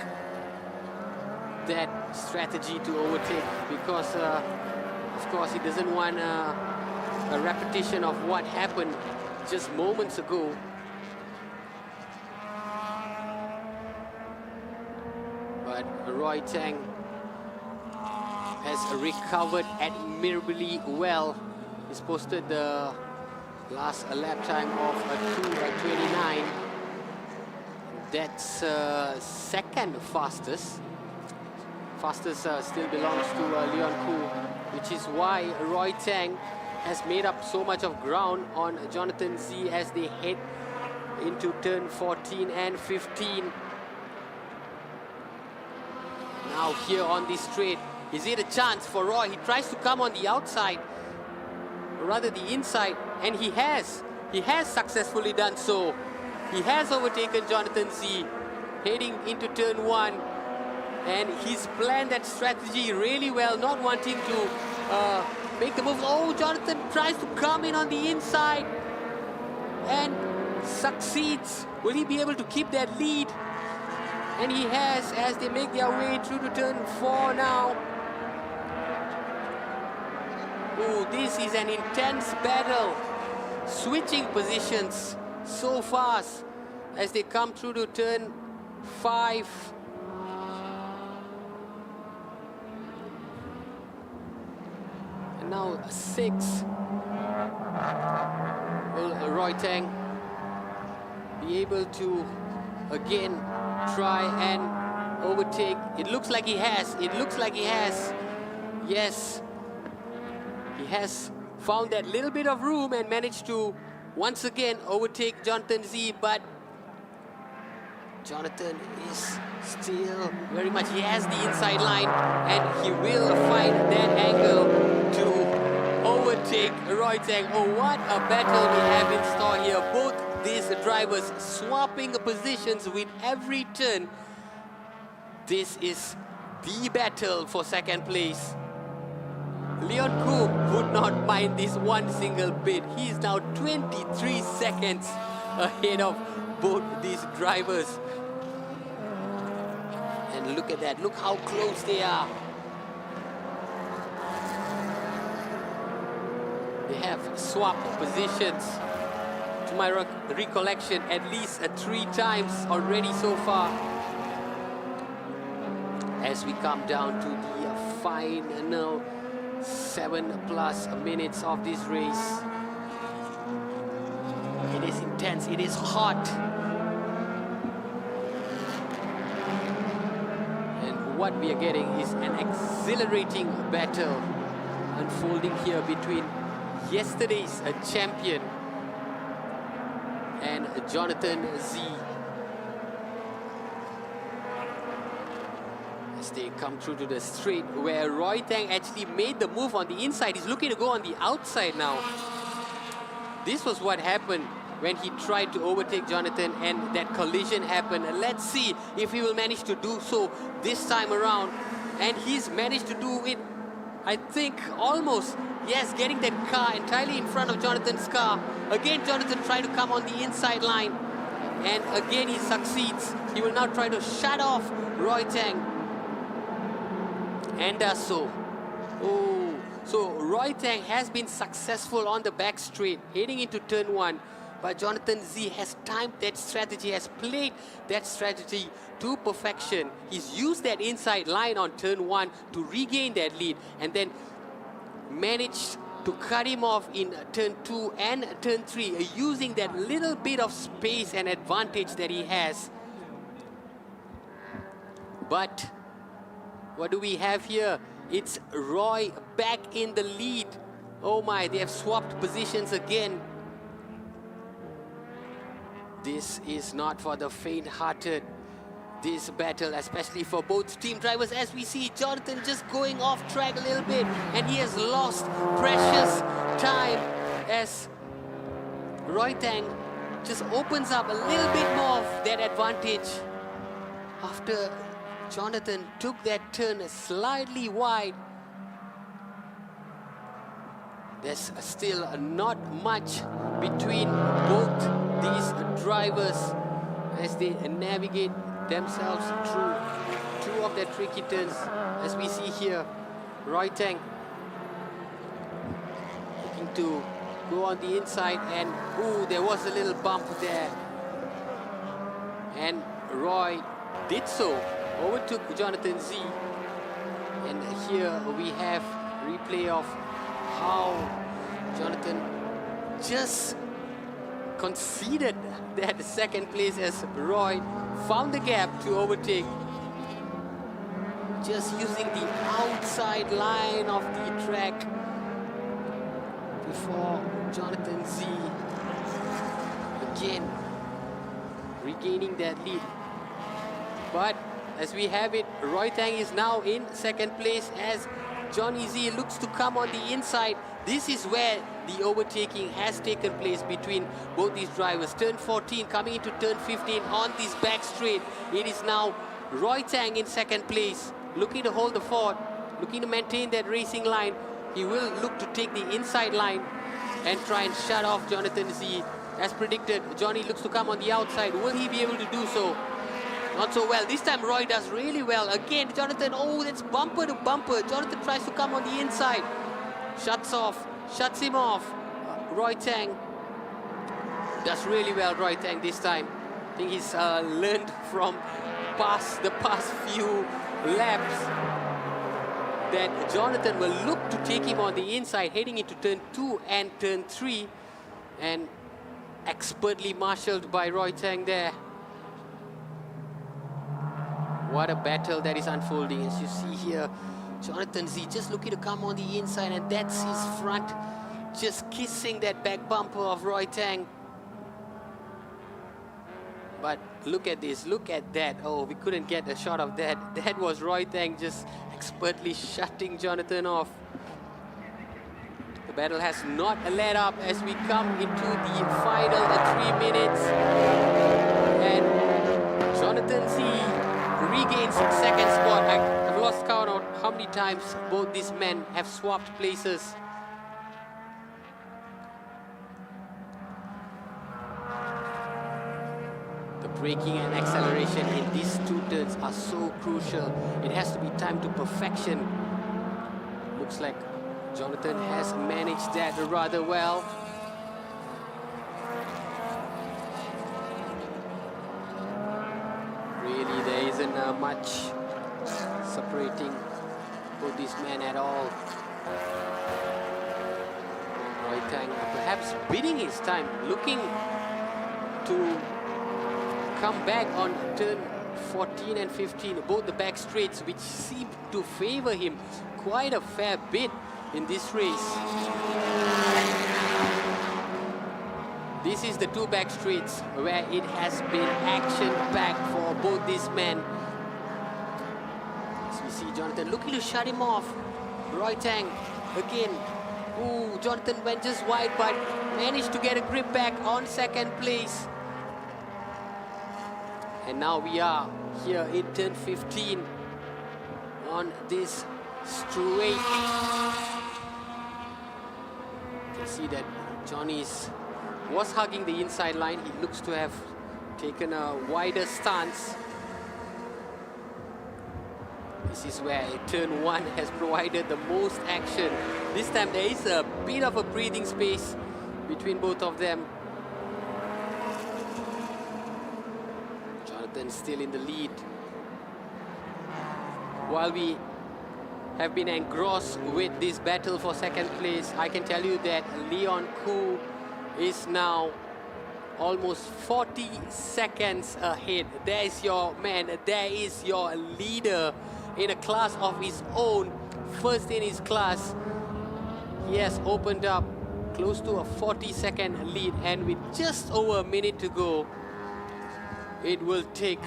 that strategy to overtake, because of course he doesn't want a repetition of what happened just moments ago. But Roy Tang has recovered admirably well. He's posted the last lap time of 2:29. That's second fastest. Fastest still belongs to Leon Koo, which is why Roy Tang has made up so much of ground on Jonathan Z as they head into turn 14 and 15. Now here on this straight, is it a chance for Roy? He tries to come on the outside, or rather the inside, and he has successfully done so. He has overtaken Jonathan Z heading into turn 1, and he's planned that strategy really well, not wanting to make the move. Oh, Jonathan tries to come in on the inside and succeeds. Will he be able to keep that lead? And he has, as they make their way through to turn 4 now. Oh, this is an intense battle. Switching positions so fast as they come through to turn 5. And now 6. Will Roy Tang be able to again try and overtake? It looks like he has. It looks like he has. Yes. He has found that little bit of room and managed to once again overtake Jonathan Z, but Jonathan is still very much, he has the inside line, and he will find that angle to overtake Roy Tang. Oh, what a battle we have in store here. Both these drivers swapping positions with every turn. This is the battle for second place. Leon Koo would not mind this one single bit. He is now 23 seconds ahead of both these drivers. And look at that, look how close they are. They have swapped positions, to my recollection, at least 3 times already so far. As we come down to the final 7+ minutes of this race. It is intense, it is hot. And what we are getting is an exhilarating battle unfolding here between yesterday's champion and Jonathan Z. As they come through to the straight where Roy Tang actually made the move on the inside. He's looking to go on the outside now. This was what happened when he tried to overtake Jonathan and that collision happened. Let's see if he will manage to do so this time around. And he's managed to do it, I think, almost. Yes, getting that car entirely in front of Jonathan's car. Again, Jonathan trying to come on the inside line. And again, he succeeds. He will now try to shut off Roy Tang. And does so. Oh, so Roy Tang has been successful on the back straight, heading into turn 1. But Jonathan Z has timed that strategy, has played that strategy to perfection. He's used that inside line on turn 1 to regain that lead, and then managed to cut him off in turn 2 and turn 3, using that little bit of space and advantage that he has. But what do we have here? It's Roy back in the lead. Oh my, they have swapped positions again. This is not for the faint-hearted, this battle, especially for both team drivers, as we see Jonathan just going off track a little bit, and he has lost precious time as Roy Tang just opens up a little bit more of that advantage after Jonathan took that turn slightly wide. There's still not much between both these drivers as they navigate themselves through two of their tricky turns. As we see here, Roy Tang looking to go on the inside, and ooh, there was a little bump there. And Roy did so, overtook Jonathan Z. And here we have replay of how Jonathan just conceded that second place as Roy found the gap to overtake, just using the outside line of the track before Jonathan Z again regaining that lead. But as we have it, Roy Tang is now in second place as Johnny Z looks to come on the inside. This is where the overtaking has taken place between both these drivers. Turn 14 coming into turn 15 on this back straight. It is now Roy Tang in second place, looking to hold the fort, looking to maintain that racing line. He will look to take the inside line and try and shut off Jonathan Z. As predicted, Johnny looks to come on the outside. Will he be able to do so? Not so well. This time Roy does really well. Again, Jonathan, oh, that's bumper to bumper. Jonathan tries to come on the inside. Shuts him off. Roy Tang does really well, Roy Tang, this time. I think he's learned from the past few laps that Jonathan will look to take him on the inside, heading into turn 2 and turn 3. And expertly marshaled by Roy Tang there. What a battle that is unfolding. As you see here, Jonathan Z just looking to come on the inside, and that's his front just kissing that back bumper of Roy Tang. But look at this, look at that. Oh, we couldn't get a shot of that. That was Roy Tang just expertly shutting Jonathan off. The battle has not let up as we come into the final 3 minutes. And Jonathan Z regains second spot. I've lost count on how many times both these men have swapped places. The braking and acceleration in these two turns are so crucial. It has to be timed to perfection. Looks like Jonathan has managed that rather well. Really, there isn't much separating both these men at all. Roy Tang perhaps bidding his time, looking to come back on turn 14 and 15, both the back straights, which seem to favor him quite a fair bit in this race. This is the two back straights where it has been action-packed for both these men. As we see Jonathan looking to shut him off. Roy Tang again. Ooh, Jonathan went just wide but managed to get a grip back on second place. And now we are here in turn 15 on this straight. You can see that Johnny's was hugging the inside line. He looks to have taken a wider stance. This is where turn 1 has provided the most action. This time there is a bit of a breathing space between both of them. Jonathan still in the lead. While we have been engrossed with this battle for second place. I can tell you that Leon Koo is now almost 40 seconds ahead. There is your man, there is your leader in a class of his own, first in his class. He has opened up close to a 40-second lead, and with just over a minute to go, it will take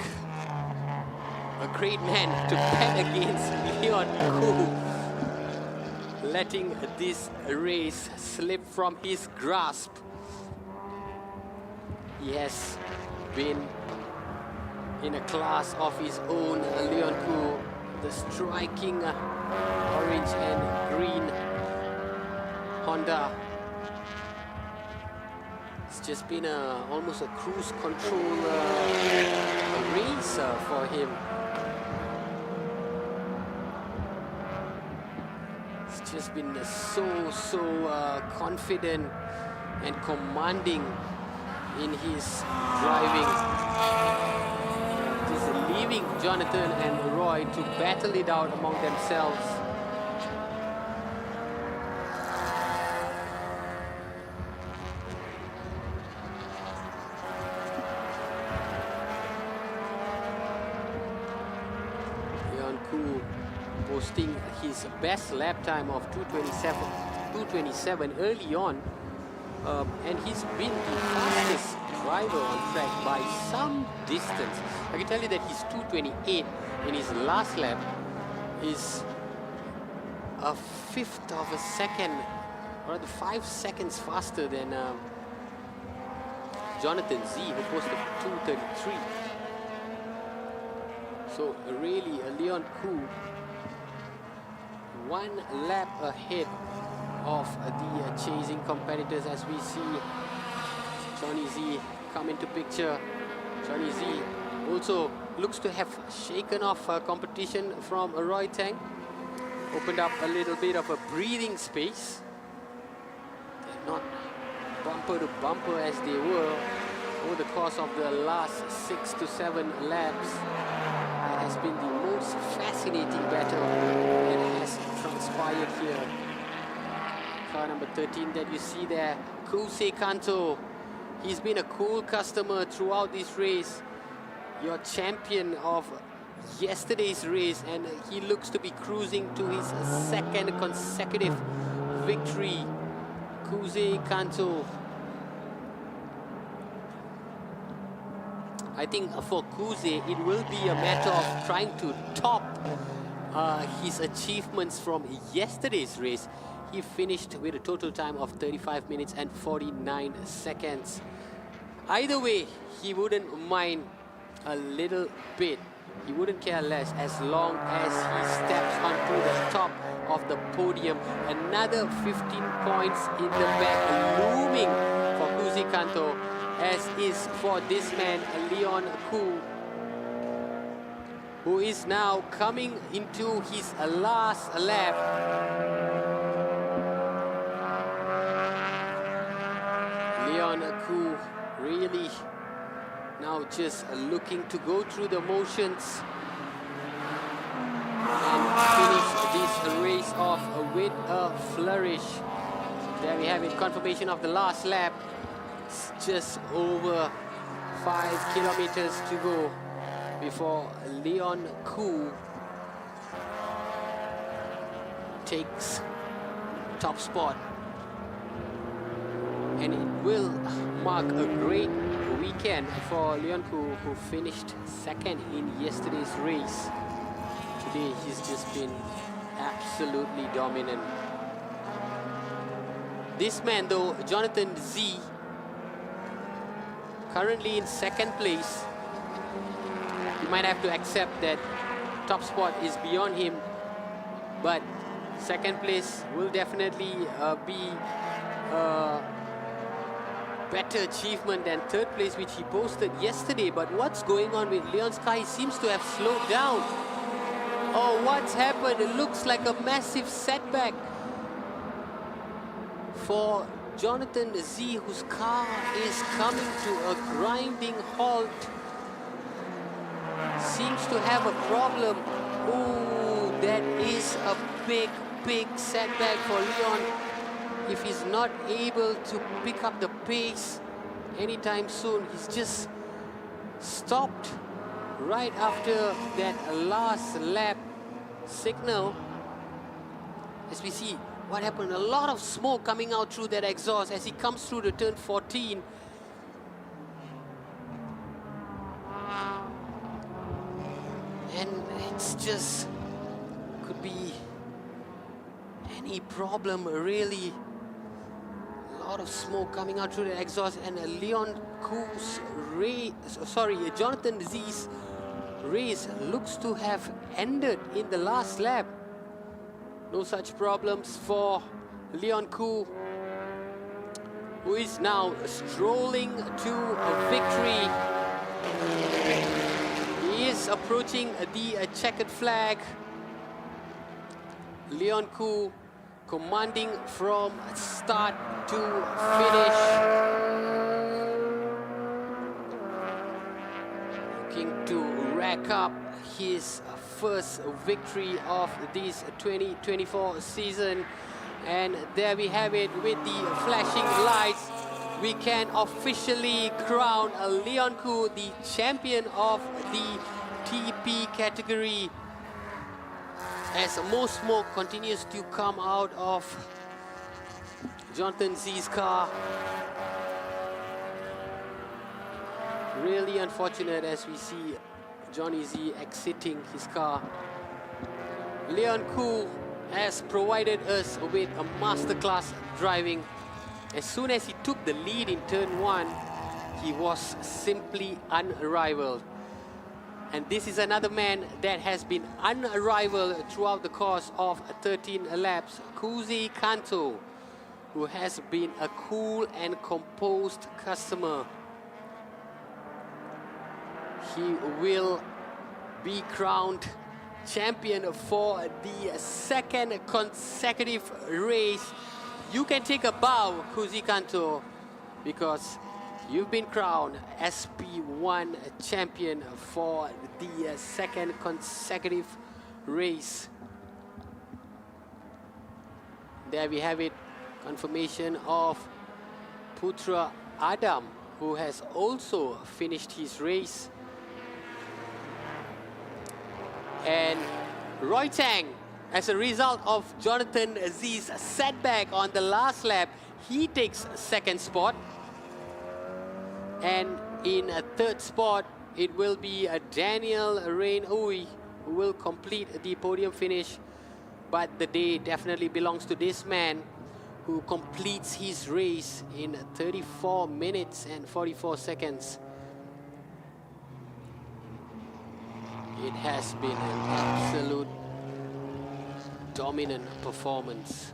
a great man to bet against Leon Koo, letting this race slip from his grasp. He has been in a class of his own, Leon Koo, the striking orange and green Honda. It's just been almost a cruise control race for him. It's just been so confident and commanding in his driving. Just leaving Jonathan and Roy to battle it out among themselves. Leon Koo posting his best lap time of 2:27 early on. And he's been the fastest driver on track by some distance. I can tell you that his 2:28 in his last lap is a fifth of a second, or rather 5 seconds faster than Jonathan Z, who posted 2:33. So really, Leon Koo 1 lap ahead of the chasing competitors, as we see Johnny Z come into picture. Johnny Z also looks to have shaken off competition from Roy Tang, opened up a little bit of a breathing space. They're not bumper to bumper as they were over the course of the last 6 to 7 laps. That has been the most fascinating battle that has transpired here. Car number 13 that you see there, Kusei Kanto. He's been a cool customer throughout this race. Your champion of yesterday's race, and he looks to be cruising to his second consecutive victory. Kusei Kanto. I think for Kusei, it will be a matter of trying to top his achievements from yesterday's race. He finished with a total time of 35 minutes and 49 seconds. Either way, he wouldn't mind a little bit. He wouldn't care less as long as he steps onto the top of the podium. Another 15 points in the back looming for Kusei Kanto, as is for this man, Leon Koo, who is now coming into his last lap. Leon Koo really now just looking to go through the motions and finish this race off with a flourish. There we have it, confirmation of the last lap. It's just over 5 kilometers to go before Leon Koo takes top spot. And it will mark a great weekend for Leon Koo, who finished second in yesterday's race. Today he's just been absolutely dominant. This man though, Jonathan Z, currently in second place. You might have to accept that top spot is beyond him, but second place will definitely be better achievement than third place, which he posted yesterday. But what's going on with Leon Sky? He seems to have slowed down. Oh, what's happened? It looks like a massive setback for Jonathan Z, whose car is coming to a grinding halt. Seems to have a problem. Ooh, That is a big, big setback for Leon. If he's not able to pick up the pace anytime soon, he's just stopped right after that last lap signal. As we see what happened, a lot of smoke coming out through that exhaust as he comes through the turn 14. And it's just, could be any problem really. A lot of smoke coming out through the exhaust, and Leon Koo's race, Jonathan Z's race looks to have ended in the last lap. No such problems for Leon Koo, who is now strolling to a victory. He is approaching the checkered flag. Leon Koo commanding from start to finish. Looking to rack up his first victory of this 2024 season. And there we have it with the flashing lights. We can officially crown Leon Koo the champion of the TP category, as more smoke continues to come out of Jonathan Z's car. Really unfortunate as we see Johnny Z exiting his car. Leon Koo has provided us with a masterclass driving. As soon as he took the lead in turn 1, he was simply unrivaled. And this is another man that has been unrivaled throughout the course of 13 laps, Kuzi Kanto, who has been a cool and composed customer. He will be crowned champion for the second consecutive race. You can take a bow, Kuzi Kanto, because you've been crowned SP1 champion for the second consecutive race. There we have it, confirmation of Putra Adam, who has also finished his race. And Roy Tang, as a result of Jonathan Z's setback on the last lap, he takes second spot. And in a third spot, it will be Daniel Rain Uy who will complete the podium finish. But the day definitely belongs to this man, who completes his race in 34 minutes and 44 seconds. It has been an absolute dominant performance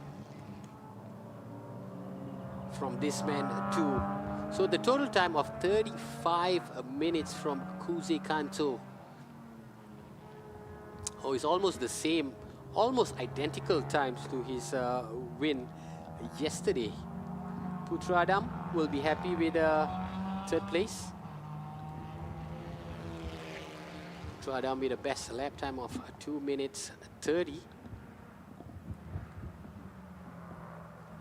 from this man too. So the total time of 35 minutes from Kuzi Kanto. Oh, it's almost the same, almost identical times to his win yesterday. Putra Adam will be happy with third place. Putra Adam with the best lap time of 2 minutes 30.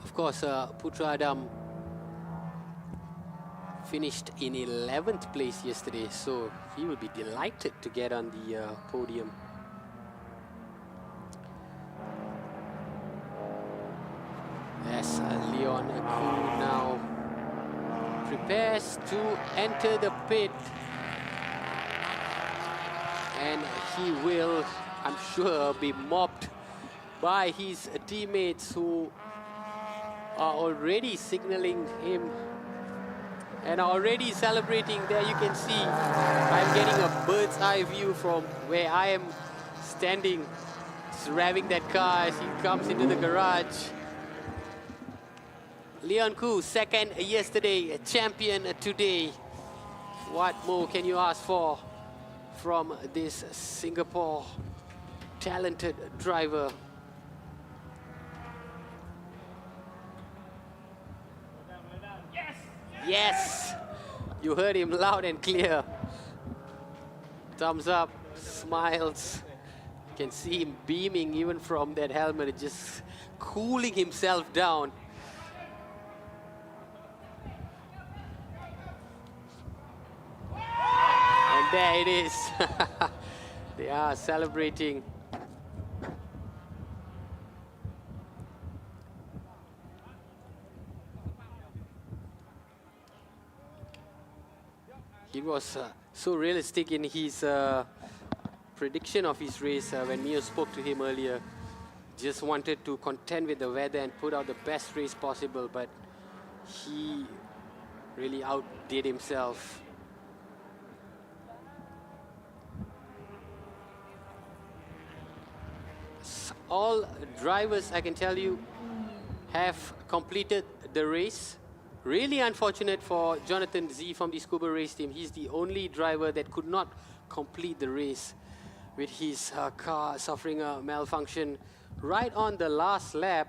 Of course, Putra Adam finished in 11th place yesterday, so he will be delighted to get on the podium. As Leon Koo now prepares to enter the pit, and he will, I'm sure, be mobbed by his teammates who are already signaling him and are already celebrating. There you can see I'm getting a bird's eye view from where I am standing, just revving that car as he comes into the garage. Leon Koo, second yesterday, champion today. What more can you ask for from this Singapore talented driver? Yes! You heard him loud and clear. Thumbs up, smiles. You can see him beaming even from that helmet, just cooling himself down. And there it is. They are celebrating. He was so realistic in his prediction of his race when Mio spoke to him earlier. Just wanted to contend with the weather and put out the best race possible, but he really outdid himself. All drivers, I can tell you, have completed the race. Really unfortunate for Jonathan Z from the Scuba race team. He's the only driver that could not complete the race with his car suffering a malfunction right on the last lap.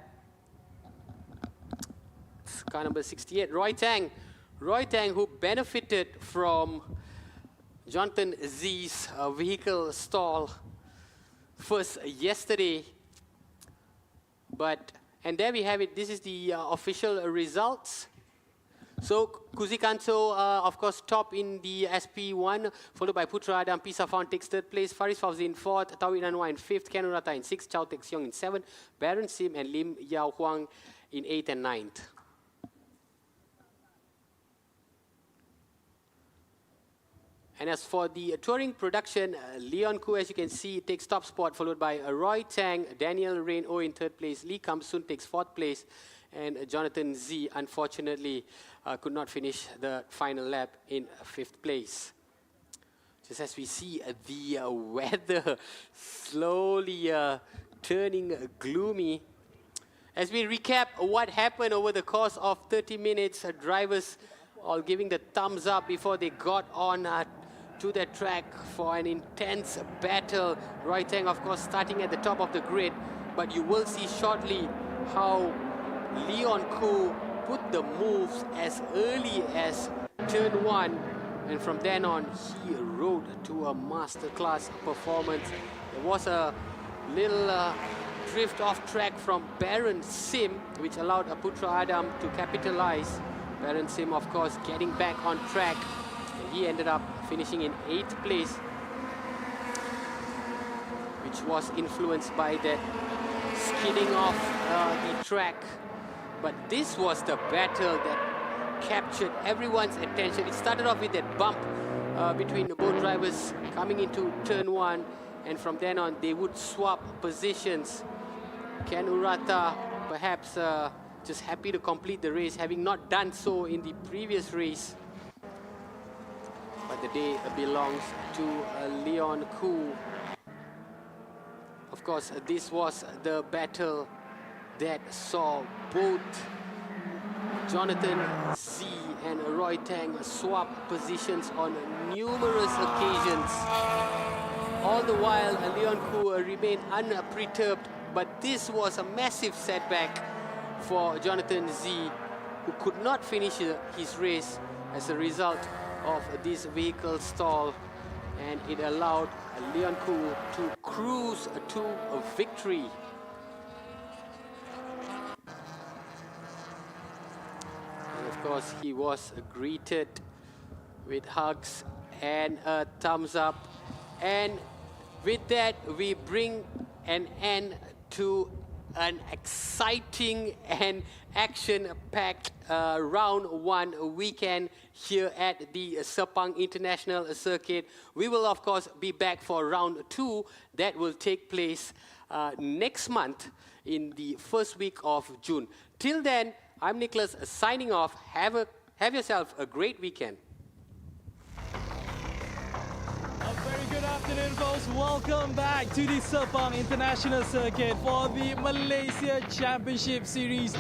It's car number 68, Roy Tang. Roy Tang, who benefited from Jonathan Z's vehicle stall first yesterday. And there we have it. This is the official results. So Kuzikanto, of course, top in the SP1, followed by Putra Adam Pisafon takes third place, Faris Fauzi in fourth, Tawid Anwar in fifth, Ken Urata in sixth, Chao Tek Siong in seventh, Baron Sim and Lim Yao Huang in eighth and ninth. And as for the touring production, Leon Koo, as you can see, takes top spot, followed by Roy Tang, Daniel Rain O in third place, Lee Kam Soon takes fourth place, and Jonathan Z, unfortunately, could not finish the final lap in fifth place. Just as we see the weather slowly turning gloomy. As we recap what happened over the course of 30 minutes, drivers all giving the thumbs up before they got on to the track for an intense battle. Roy Tang, of course, starting at the top of the grid, but you will see shortly how Leon Koo put the moves as early as turn one, and from then on he rode to a masterclass performance. There was a little drift off track from Baron Sim, which allowed Putra Adam to capitalize. Baron Sim, of course, getting back on track, and he ended up finishing in 8th place, which was influenced by that skidding off the track. But this was the battle that captured everyone's attention. It started off with that bump between the both drivers coming into turn one, and from then on they would swap positions. Ken Urata perhaps just happy to complete the race, having not done so in the previous race. But the day belongs to Leon Koo. Of course, this was the battle that saw both Jonathan Z and Roy Tang swap positions on numerous occasions. All the while, Leon Koo remained unperturbed, but this was a massive setback for Jonathan Z, who could not finish his race as a result of this vehicle stall, and it allowed Leon Koo to cruise to a victory. And of course, he was greeted with hugs and a thumbs up. And with that, we bring an end to an exciting and action-packed round one weekend here at the Sepang International Circuit. We will, of course, be back for round two that will take place next month in the first week of June. Till then, I'm Nicholas signing off. Have yourself a great weekend. Good afternoon, folks. Welcome back to the Sepang International Circuit for the Malaysia Championship Series